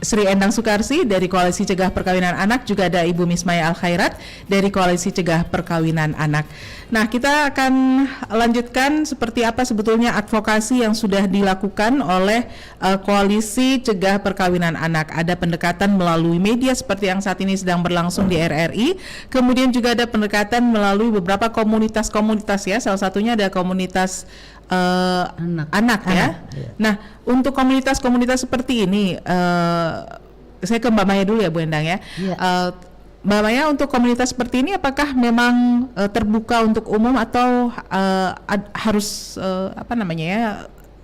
Sri Endang Sukarsi dari Koalisi Cegah Perkawinan Anak, juga ada Ibu Mismaya Al-Khairat dari Koalisi Cegah Perkawinan Anak. Nah, kita akan lanjutkan seperti apa sebetulnya advokasi yang sudah dilakukan oleh Koalisi Cegah Perkawinan Anak. Ada pendekatan melalui media seperti yang saat ini sedang berlangsung di RRI. Kemudian juga ada pendekatan melalui beberapa komunitas-komunitas ya. Salah satunya ada komunitas anak ya. Nah, untuk komunitas-komunitas seperti ini, saya ke Mbak Maya dulu ya, Bu Endang ya. Mbak Maya, untuk komunitas seperti ini apakah memang terbuka untuk umum atau harus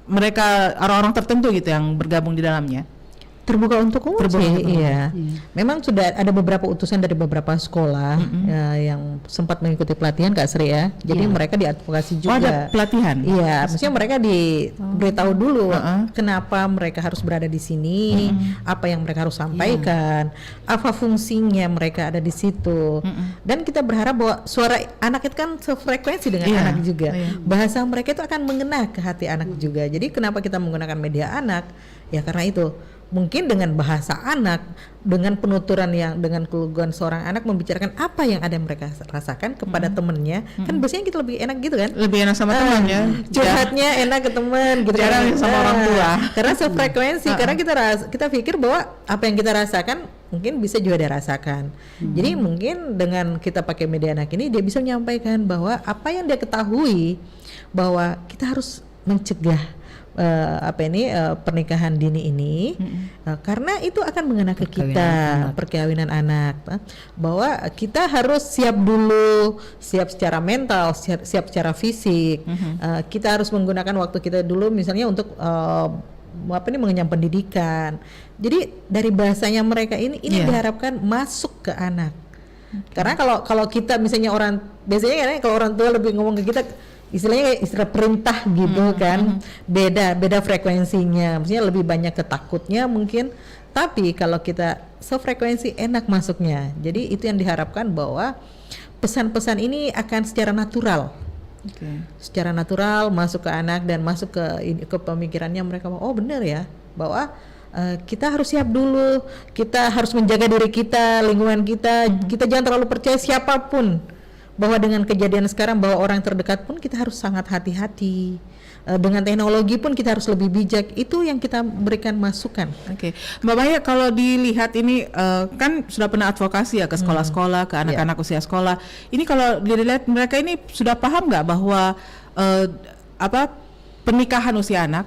mereka orang-orang tertentu gitu yang bergabung di dalamnya? Terbuka untuk umum sih, iya. Memang sudah ada beberapa utusan dari beberapa sekolah yang sempat mengikuti pelatihan Kak Sri ya. Jadi mereka diadvokasi juga. Oh, ada pelatihan? Iya, maksudnya mereka diberitahu dulu kenapa mereka harus berada di sini, apa yang mereka harus sampaikan, apa fungsinya mereka ada di situ. Dan kita berharap bahwa suara anak itu kan sefrekuensi dengan anak juga. Bahasa mereka itu akan mengena ke hati anak juga. Jadi kenapa kita menggunakan media anak? Ya karena itu. Mungkin dengan bahasa anak, dengan penuturan yang dengan keluguan seorang anak membicarakan apa yang ada mereka rasakan kepada temennya, kan biasanya kita lebih enak gitu kan? Lebih enak sama temannya, curhatnya enak ke teman gitu jarang kan? Sama orang tua. Karena sefrekuensi, karena kita pikir bahwa apa yang kita rasakan mungkin bisa juga dia rasakan. Jadi mungkin dengan kita pakai media anak ini dia bisa menyampaikan bahwa apa yang dia ketahui, bahwa kita harus mencegah pernikahan dini ini, karena itu akan mengena ke kita perkawinan anak, bahwa kita harus siap dulu, siap secara mental, siap secara fisik. Kita harus menggunakan waktu kita dulu misalnya untuk mengenyam pendidikan. Jadi dari bahasanya mereka ini diharapkan masuk ke anak. Karena kalau kita misalnya biasanya kalau orang tua lebih ngomong ke kita istilahnya istilah perintah gitu kan, beda frekuensinya, maksudnya lebih banyak ketakutnya mungkin, tapi kalau kita sefrekuensi enak masuknya. Jadi itu yang diharapkan bahwa pesan-pesan ini akan secara natural, secara natural masuk ke anak dan masuk ke pemikirannya mereka bahwa oh benar ya, bahwa kita harus siap dulu, kita harus menjaga diri kita, lingkungan kita, kita jangan terlalu percaya siapapun bahwa dengan kejadian sekarang bahwa orang terdekat pun kita harus sangat hati-hati. Dengan teknologi pun kita harus lebih bijak. Itu yang kita berikan masukan. Oke, Mbak Maya, kalau dilihat ini kan sudah pernah advokasi ya ke sekolah-sekolah, ke anak-anak usia sekolah. Ini kalau dilihat mereka ini sudah paham nggak bahwa pernikahan usia anak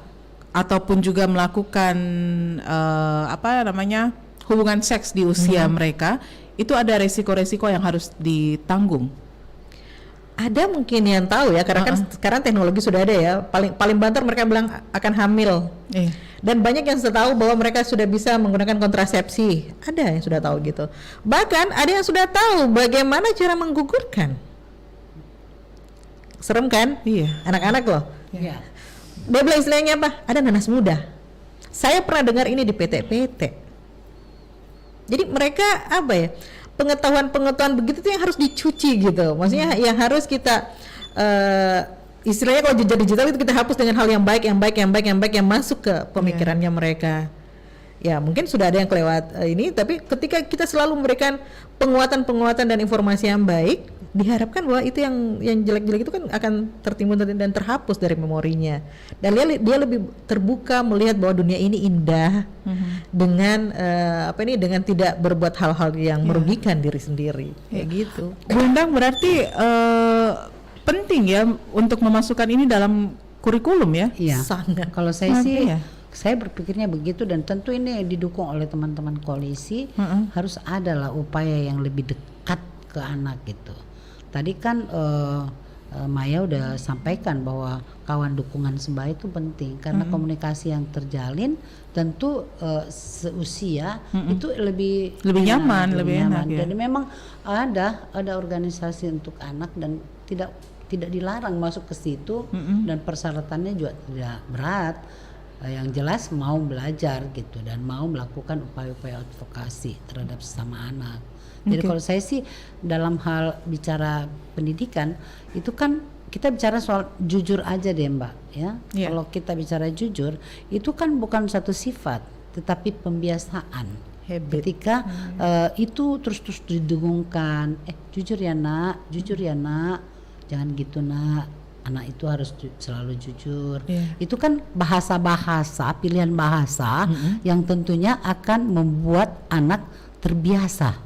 ataupun juga melakukan hubungan seks di usia mereka itu ada resiko-resiko yang harus ditanggung? Ada mungkin yang tahu ya, karena kan sekarang teknologi sudah ada ya. Paling banter mereka bilang akan hamil. Dan banyak yang sudah tahu bahwa mereka sudah bisa menggunakan kontrasepsi. Ada yang sudah tahu gitu. Bahkan ada yang sudah tahu bagaimana cara menggugurkan. Serem kan? Iya. Anak-anak loh. Iya. Dia bilang istilahnya apa? Ada nanas muda. Saya pernah dengar ini di PT. Jadi mereka pengetahuan begitu tuh yang harus dicuci gitu. Maksudnya yang harus kita istilahnya kalau jejak digital itu kita hapus dengan hal yang baik yang masuk ke pemikirannya mereka. Ya mungkin sudah ada yang kelewat ini, tapi ketika kita selalu memberikan penguatan dan informasi yang baik, diharapkan bahwa itu yang jelek-jelek itu kan akan tertimbun dan terhapus dari memorinya. Dan dia lebih terbuka melihat bahwa dunia ini indah dengan dengan tidak berbuat hal-hal yang merugikan diri sendiri. Kayak gitu. Bu Endang, berarti penting ya untuk memasukkan ini dalam kurikulum ya? Iya. Sangat. Kalau saya sih saya berpikirnya begitu, dan tentu ini didukung oleh teman-teman koalisi. Harus adalah upaya yang lebih dekat ke anak gitu. Tadi kan Maya udah sampaikan bahwa kawan dukungan sebaya itu penting karena komunikasi yang terjalin tentu seusia itu lebih nyaman, lebih enak ya. Jadi memang ada organisasi untuk anak dan tidak dilarang masuk ke situ, dan persyaratannya juga tidak berat. Yang jelas mau belajar gitu dan mau melakukan upaya-upaya advokasi terhadap sesama anak. Jadi kalau saya sih dalam hal bicara pendidikan itu kan kita bicara soal jujur aja deh Mbak ya. Kalau kita bicara jujur itu kan bukan satu sifat tetapi pembiasaan. Ketika itu terus didengungkan, jujur ya nak, jangan gitu nak. Anak itu harus selalu jujur. Itu kan bahasa-bahasa, pilihan bahasa yang tentunya akan membuat anak terbiasa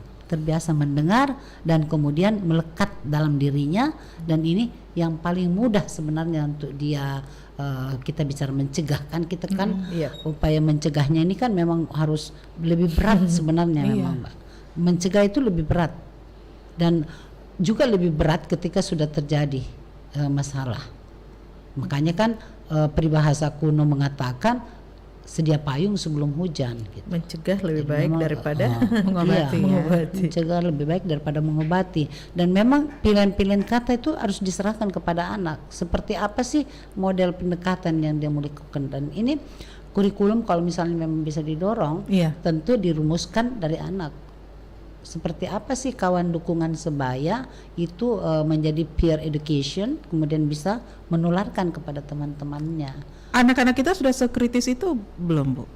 mendengar dan kemudian melekat dalam dirinya, dan ini yang paling mudah sebenarnya untuk dia kita bicara mencegah kan, kita kan upaya mencegahnya ini kan memang harus lebih berat sebenarnya memang Mbak. Mencegah itu lebih berat dan juga lebih berat ketika sudah terjadi masalah. Makanya kan peribahasa kuno mengatakan sedia payung sebelum hujan gitu. Mencegah lebih baik daripada mengobati. Mencegah lebih baik daripada mengobati. Dan memang pilihan-pilihan kata itu harus diserahkan kepada anak. Seperti apa sih model pendekatan yang dia mau lakukan, dan ini kurikulum kalau misalnya memang bisa didorong, tentu dirumuskan dari anak. Seperti apa sih kawan dukungan sebaya itu menjadi peer education, kemudian bisa menularkan kepada teman-temannya. Anak-anak kita sudah sekritis itu belum Bu?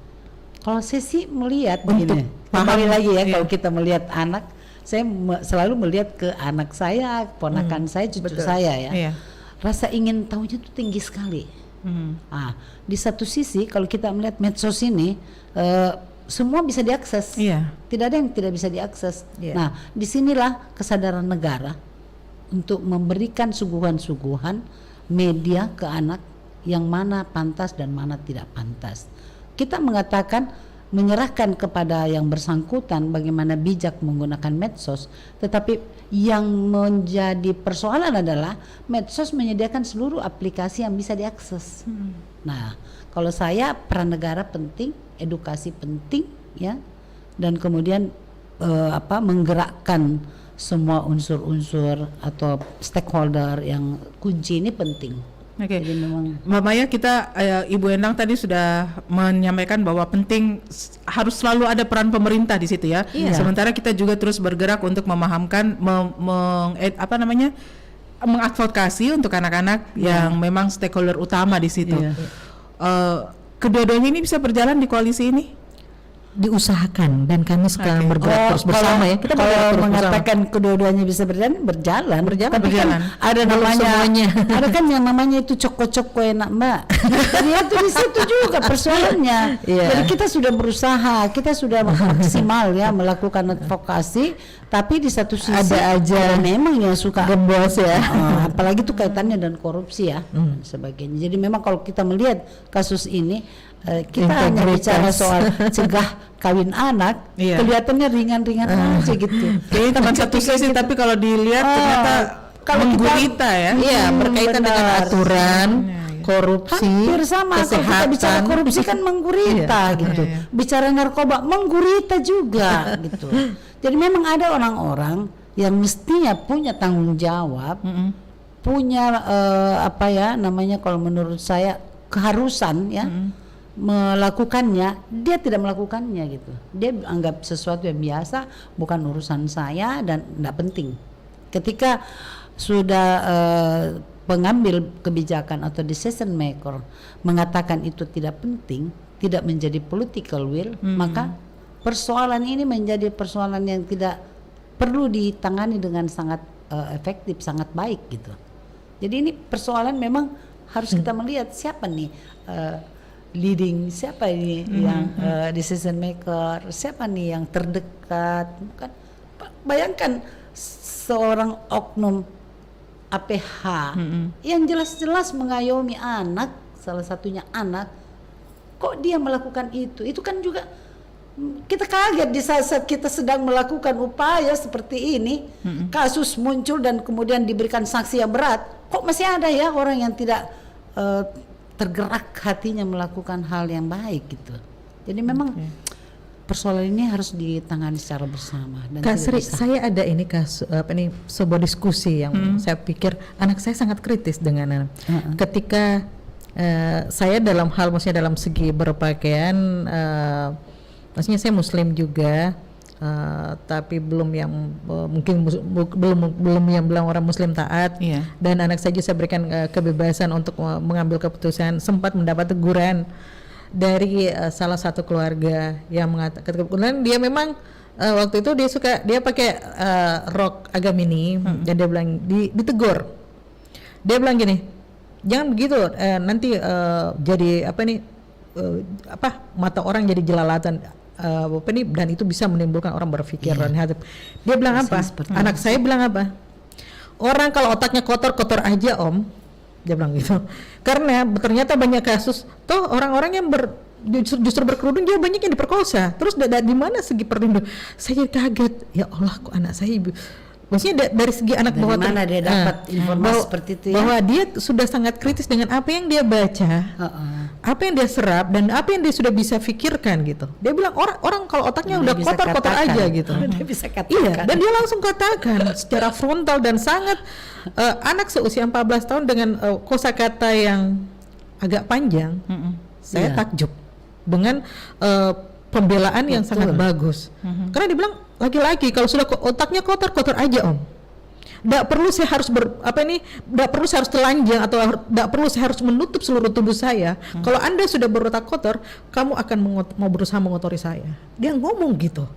Kalau saya sih melihat begini, kembali lagi ya, kalau kita melihat anak, saya selalu melihat ke anak saya, ponakan saya, cucu saya ya. Rasa ingin tahunya itu tinggi sekali. Di satu sisi kalau kita melihat medsos ini semua bisa diakses, tidak ada yang tidak bisa diakses. Nah, disinilah kesadaran negara untuk memberikan suguhan-suguhan media ke anak yang mana pantas dan mana tidak pantas. Kita mengatakan menyerahkan kepada yang bersangkutan bagaimana bijak menggunakan medsos, tetapi yang menjadi persoalan adalah medsos menyediakan seluruh aplikasi yang bisa diakses. Nah, kalau saya peran negara penting, edukasi penting ya, dan kemudian menggerakkan semua unsur-unsur atau stakeholder yang kunci ini penting. Jadi memang Mbak Maya, kita Ibu Endang tadi sudah menyampaikan bahwa penting harus selalu ada peran pemerintah di situ ya. Sementara kita juga terus bergerak untuk memahamkan mengadvokasi untuk anak-anak yang memang stakeholder utama di situ. Kedua-duanya ini bisa berjalan di koalisi ini? diusahakan dan kami sekarang bergerak terus bersama ya. Kita bergerak kalau terus mengatakan kedua-duanya bisa berjalan. Tapi berjalan. kan ada namanya, ada kan yang namanya itu coko-coko enak Mbak. Dia tuh di situ juga persoalannya. Jadi kita sudah berusaha, kita sudah maksimal ya melakukan advokasi, tapi di satu sisi ada memang yang suka gembos ya. Apalagi itu kaitannya dan korupsi ya, sebagainya. Jadi memang kalau kita melihat kasus ini, kita hanya bicara soal cegah kawin anak, kelihatannya ringan-ringan aja gitu. Teman satu sisi, tapi kalau dilihat ternyata kalau menggurita ya. Iya, berkaitan dengan aturan, korupsi, hampir sama. Kalau kita bicara korupsi kan menggurita gitu. Bicara narkoba menggurita juga gitu. Jadi memang ada orang-orang yang mestinya punya tanggung jawab, punya apa ya namanya kalau menurut saya keharusan ya. Melakukannya, dia tidak melakukannya gitu. Dia anggap sesuatu yang biasa, bukan urusan saya dan tidak penting. Ketika sudah pengambil kebijakan atau decision maker mengatakan itu tidak penting, tidak menjadi political will, maka persoalan ini menjadi persoalan yang tidak perlu ditangani dengan sangat efektif, sangat baik gitu. Jadi ini persoalan memang harus kita melihat siapa nih leading, siapa ini yang decision maker, siapa nih yang terdekat. Kan bayangkan seorang oknum APH yang jelas-jelas mengayomi anak, salah satunya anak, kok dia melakukan itu kan juga kita kaget di saat kita sedang melakukan upaya seperti ini, kasus muncul dan kemudian diberikan sanksi yang berat, kok masih ada ya orang yang tidak tergerak hatinya melakukan hal yang baik gitu. Jadi memang persoalan ini harus ditangani secara bersama. Dan Kak Sri, saya ada ini sebuah diskusi yang saya pikir anak saya sangat kritis dengan ketika saya dalam hal maksudnya dalam segi berpakaian, maksudnya saya Muslim juga. Tapi belum yang mungkin belum yang bilang orang Muslim taat, dan anak saya juga saya berikan kebebasan untuk mengambil keputusan. Sempat mendapat teguran dari salah satu keluarga yang mengatakan kebetulan dia memang waktu itu dia pakai rok agak mini, dan dia bilang ditegur, dia bilang gini, jangan begitu, nanti jadi mata orang jadi jelalatan. Dan itu bisa menimbulkan orang berpikir negatif. Dia bilang apa? Anak saya bilang apa? Orang kalau otaknya kotor aja om, dia bilang gitu. Karena ternyata banyak kasus, toh orang-orang yang justru berkerudung dia banyak yang diperkosa. Terus di mana segi perlindungan? Saya jadi kaget. Ya Allah, kok anak saya ibu. Maksudnya dari segi anak dari mana dia dapat informasi seperti itu ya? Bahwa dia sudah sangat kritis dengan apa yang dia baca, apa yang dia serap, dan apa yang dia sudah bisa pikirkan gitu. Dia bilang orang kalau otaknya udah kotor aja gitu. Dia bisa katakan. Iya, dan dia langsung katakan secara frontal dan sangat anak seusia 14 tahun dengan kosakata yang agak panjang. Saya takjub dengan pembelaan yang sangat bagus. Karena dia bilang laki-laki kalau sudah otaknya kotor aja om. Tidak perlu saya harus tidak perlu saya harus telanjang atau tidak perlu saya harus menutup seluruh tubuh saya. Kalau Anda sudah berotak kotor, kamu akan mau berusaha mengotori saya. Dia ngomong gitu.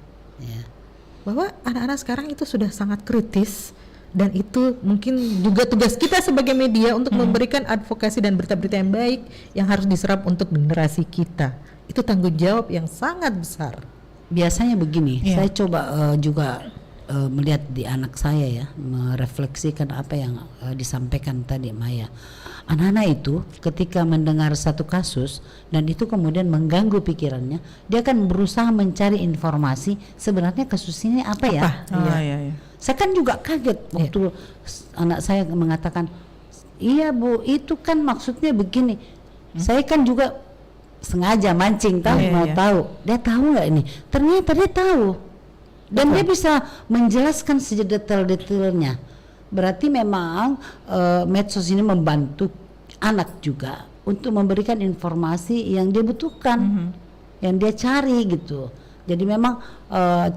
Bahwa anak-anak sekarang itu sudah sangat kritis, dan itu mungkin juga tugas kita sebagai media untuk memberikan advokasi dan berita-berita yang baik yang harus diserap untuk generasi kita. Itu tanggung jawab yang sangat besar. Biasanya begini, saya coba juga melihat di anak saya ya, merefleksikan apa yang disampaikan tadi Maya. Anak-anak itu ketika mendengar satu kasus dan itu kemudian mengganggu pikirannya, dia akan berusaha mencari informasi sebenarnya kasus ini apa ya. Saya kan juga kaget waktu anak saya mengatakan, iya Bu, itu kan maksudnya begini. Saya kan juga sengaja mancing mau tahu. Dia tahu nggak ini? Ternyata dia tahu. Dan dia bisa menjelaskan sedetail-detailnya. Berarti memang medsos ini membantu anak juga untuk memberikan informasi yang dia butuhkan, yang dia cari gitu. Jadi memang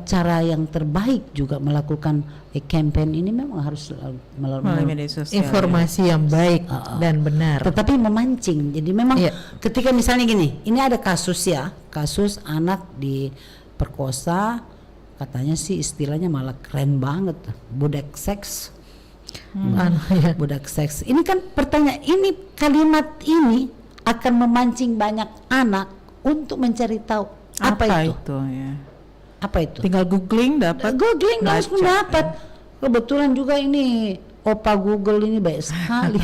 cara yang terbaik juga melakukan campaign ini memang harus Melalui media sosial, informasi yang baik dan benar. tetapi memancing. Jadi memang ketika misalnya gini, ini ada kasus anak diperkosa, katanya sih istilahnya malah keren banget, budak seks. Budak seks. Ini kan pertanyaan, ini kalimat ini akan memancing banyak anak untuk mencari tahu apa itu. Ya. Apa itu? Tinggal googling dapat. Langsung dapat. Kebetulan juga ini Opa Google ini baik sekali.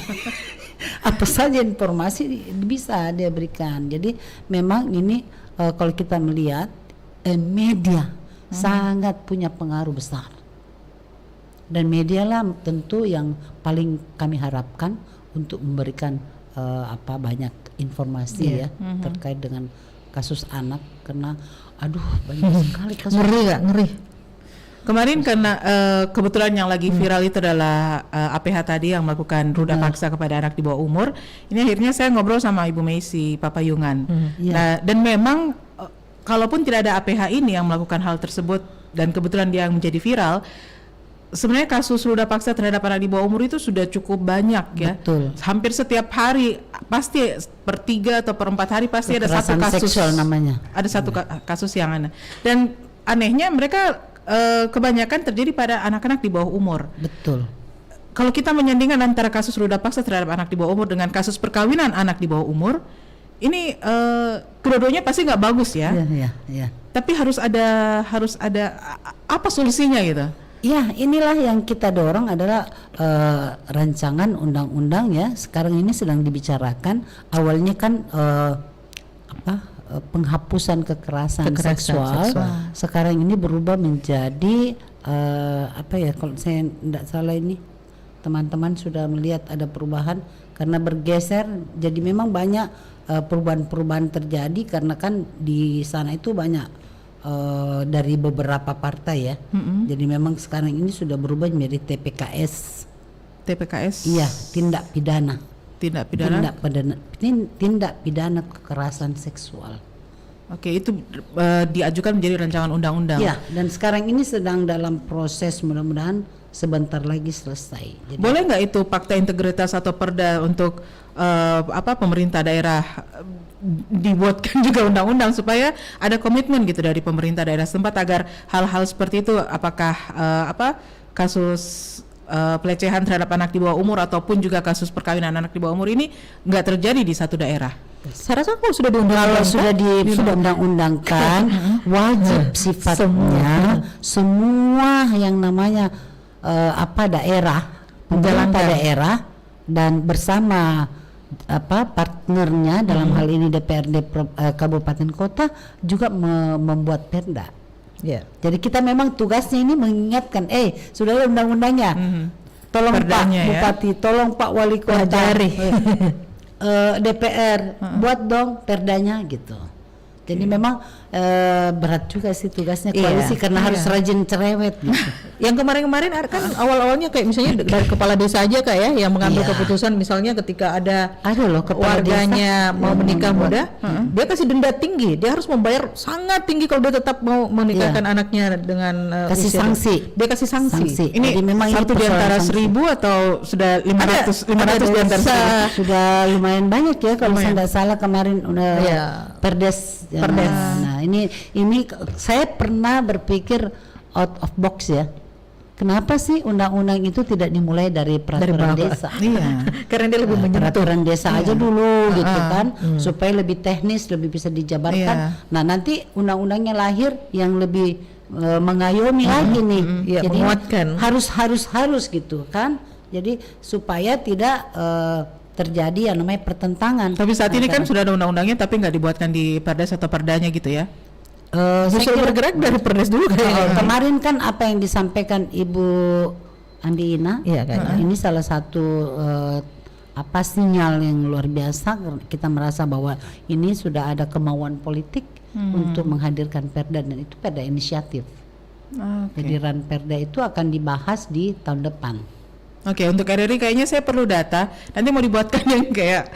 Apa saja informasi bisa dia berikan. Jadi memang ini kalau kita melihat media sangat punya pengaruh besar. Dan media lah tentu yang paling kami harapkan untuk memberikan banyak informasi terkait dengan kasus anak, karena banyak sekali kasus. Ngeri. Kemarin karena kebetulan yang lagi viral itu adalah APH tadi yang melakukan ruda paksa kepada anak di bawah umur. Ini akhirnya saya ngobrol sama Ibu Messi Papayungan. Nah, dan memang kalaupun tidak ada APH ini yang melakukan hal tersebut dan kebetulan dia yang menjadi viral, sebenarnya kasus ruda paksa terhadap anak di bawah umur itu sudah cukup banyak ya. Betul. Hampir setiap hari pasti per 3 atau per 4 hari pasti ada satu kasus seksual namanya. Ada satu kasus yang aneh. Dan anehnya mereka kebanyakan terjadi pada anak-anak di bawah umur. Betul. Kalau kita menyandingkan antara kasus ruda paksa terhadap anak di bawah umur dengan kasus perkawinan anak di bawah umur, ini kedua-duanya pasti nggak bagus ya. Iya. Tapi harus ada apa solusinya gitu? Ya, inilah yang kita dorong adalah rancangan undang-undang ya. Sekarang ini sedang dibicarakan. Awalnya kan penghapusan kekerasan seksual. Sekarang ini berubah menjadi kalau saya tidak salah ini teman-teman sudah melihat ada perubahan karena bergeser. Jadi memang banyak perubahan-perubahan terjadi karena kan di sana itu banyak dari beberapa partai ya. Jadi memang sekarang ini sudah berubah menjadi TPKS. Iya, tindak pidana kekerasan seksual. Oke, itu diajukan menjadi rancangan undang-undang. Ya, dan sekarang ini sedang dalam proses, mudah-mudahan sebentar lagi selesai. Jadi, boleh nggak itu fakta integritas atau perda untuk pemerintah daerah dibuatkan juga undang-undang supaya ada komitmen gitu dari pemerintah daerah setempat agar hal-hal seperti itu, apakah kasus pelecehan terhadap anak di bawah umur ataupun juga kasus perkawinan anak di bawah umur ini nggak terjadi di satu daerah. Saya rasa kalau sudah diundang-undangkan, sudah undang-undangkan wajib sifatnya semua yang namanya daerah, pemerintah daerah dan bersama partnernya dalam hal ini DPRD kabupaten kota juga membuat perda. Jadi kita memang tugasnya ini mengingatkan, sudah ada undang-undangnya. Tolong Perdanya, Pak Bupati, tolong Pak Wali Kota, DPR, buat dong perdanya gitu. Jadi memang berat juga sih tugasnya koalisi karena harus rajin cerewet gitu. Yang kemarin-kemarin kan awal-awalnya kayak misalnya dari kepala desa aja kayak yang mengambil keputusan, misalnya ketika ada warganya mau menikah muda, dia kasih denda tinggi, dia harus membayar sangat tinggi kalau dia tetap mau menikahkan anaknya dengan kasih sanksi. Dia kasih sanksi. Ini memang satu di antara 1.000 atau sudah 500 di antara sudah lumayan banyak ya kalau saya tidak salah kemarin udah perdes. Nah, ini saya pernah berpikir out of box ya. Kenapa sih undang-undang itu tidak dimulai dari peraturan desa? Karena dia lebih menyentuh. Peraturan desa aja dulu gitu kan, supaya lebih teknis, lebih bisa dijabarkan. Nah, nanti undang-undangnya lahir yang lebih mengayomi lagi nih. Jadi menguatkan. Harus gitu kan. Jadi supaya tidak terjadi yang namanya pertentangan. Tapi saat ini kan sudah ada undang-undangnya tapi nggak dibuatkan di perdes atau perdanya gitu ya? Justru bergerak dari perdes dulu kayaknya. Kemarin kan apa yang disampaikan Ibu Andi Ina, ini salah satu sinyal yang luar biasa. Kita merasa bahwa ini sudah ada kemauan politik untuk menghadirkan perda dan itu perda inisiatif. Jadi perda itu akan dibahas di tahun depan. Oke, untuk RRI kayaknya saya perlu data. Nanti mau dibuatkan yang kayak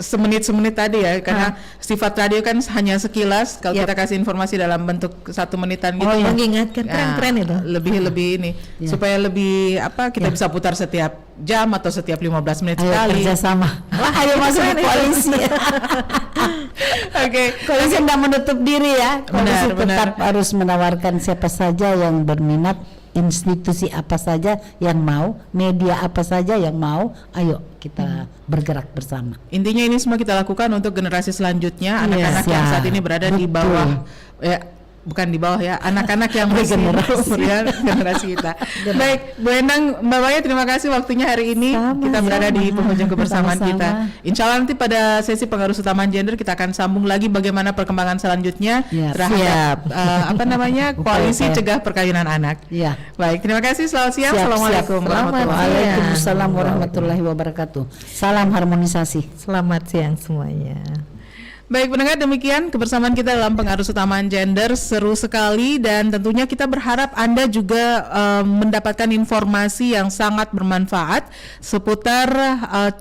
semenit-semenit tadi ya, karena sifat radio kan hanya sekilas. Kalau kita kasih informasi dalam bentuk 1 menitan gitu, mengingatkan keren itu. Lebih ini supaya lebih kita bisa putar setiap jam atau setiap 15 menit sekali. Kerjasama. Wah, ayo masuk ke koalisi. Oke. Koalisi tidak menutup diri ya. Koalisi tetap harus menawarkan siapa saja yang berminat, institusi apa saja yang mau, media apa saja yang mau, ayo kita bergerak bersama. Intinya ini semua kita lakukan untuk generasi selanjutnya, anak-anak yang saat ini berada di bawah, bukan di bawah ya, anak-anak yang masih generasi kita. Baik, Bu Endang, Mbak Maya, terima kasih waktunya hari ini. Kita berada di penghujung kebersamaan kita. Insya Allah nanti pada sesi pengaruh utamaan gender kita akan sambung lagi bagaimana perkembangan selanjutnya terhadap koalisi cegah perkawinan anak. Baik, terima kasih. Selamat siang. Assalamualaikum warahmatullahi wabarakatuh. Salam harmonisasi. Selamat siang semuanya. Baik pendengar, demikian kebersamaan kita dalam pengaruh utamaan gender, seru sekali, dan tentunya kita berharap Anda juga mendapatkan informasi yang sangat bermanfaat seputar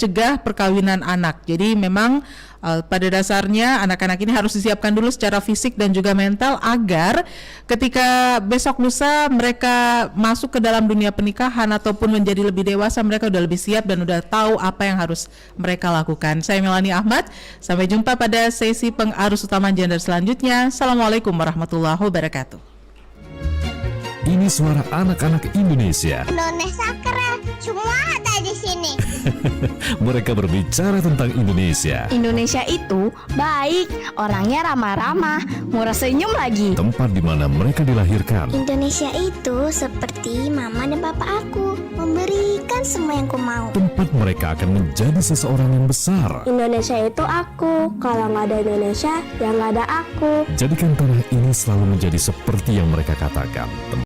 cegah perkawinan anak. Jadi memang pada dasarnya anak-anak ini harus disiapkan dulu secara fisik dan juga mental agar ketika besok lusa mereka masuk ke dalam dunia pernikahan ataupun menjadi lebih dewasa, mereka udah lebih siap dan udah tahu apa yang harus mereka lakukan. Saya Melani Ahmad, sampai jumpa pada sesi pengarus utama gender selanjutnya. Assalamualaikum warahmatullahi wabarakatuh. Ini suara anak-anak Indonesia. Indonesia keren, semua ada di sini. Mereka berbicara tentang Indonesia. Indonesia itu baik, orangnya ramah-ramah, murah senyum lagi. Tempat di mana mereka dilahirkan. Indonesia itu seperti mama dan papa aku, memberikan semua yang ku mau. Tempat mereka akan menjadi seseorang yang besar. Indonesia itu aku, kalau nggak ada Indonesia, ya nggak ada aku. Jadikan tanah ini selalu menjadi seperti yang mereka katakan.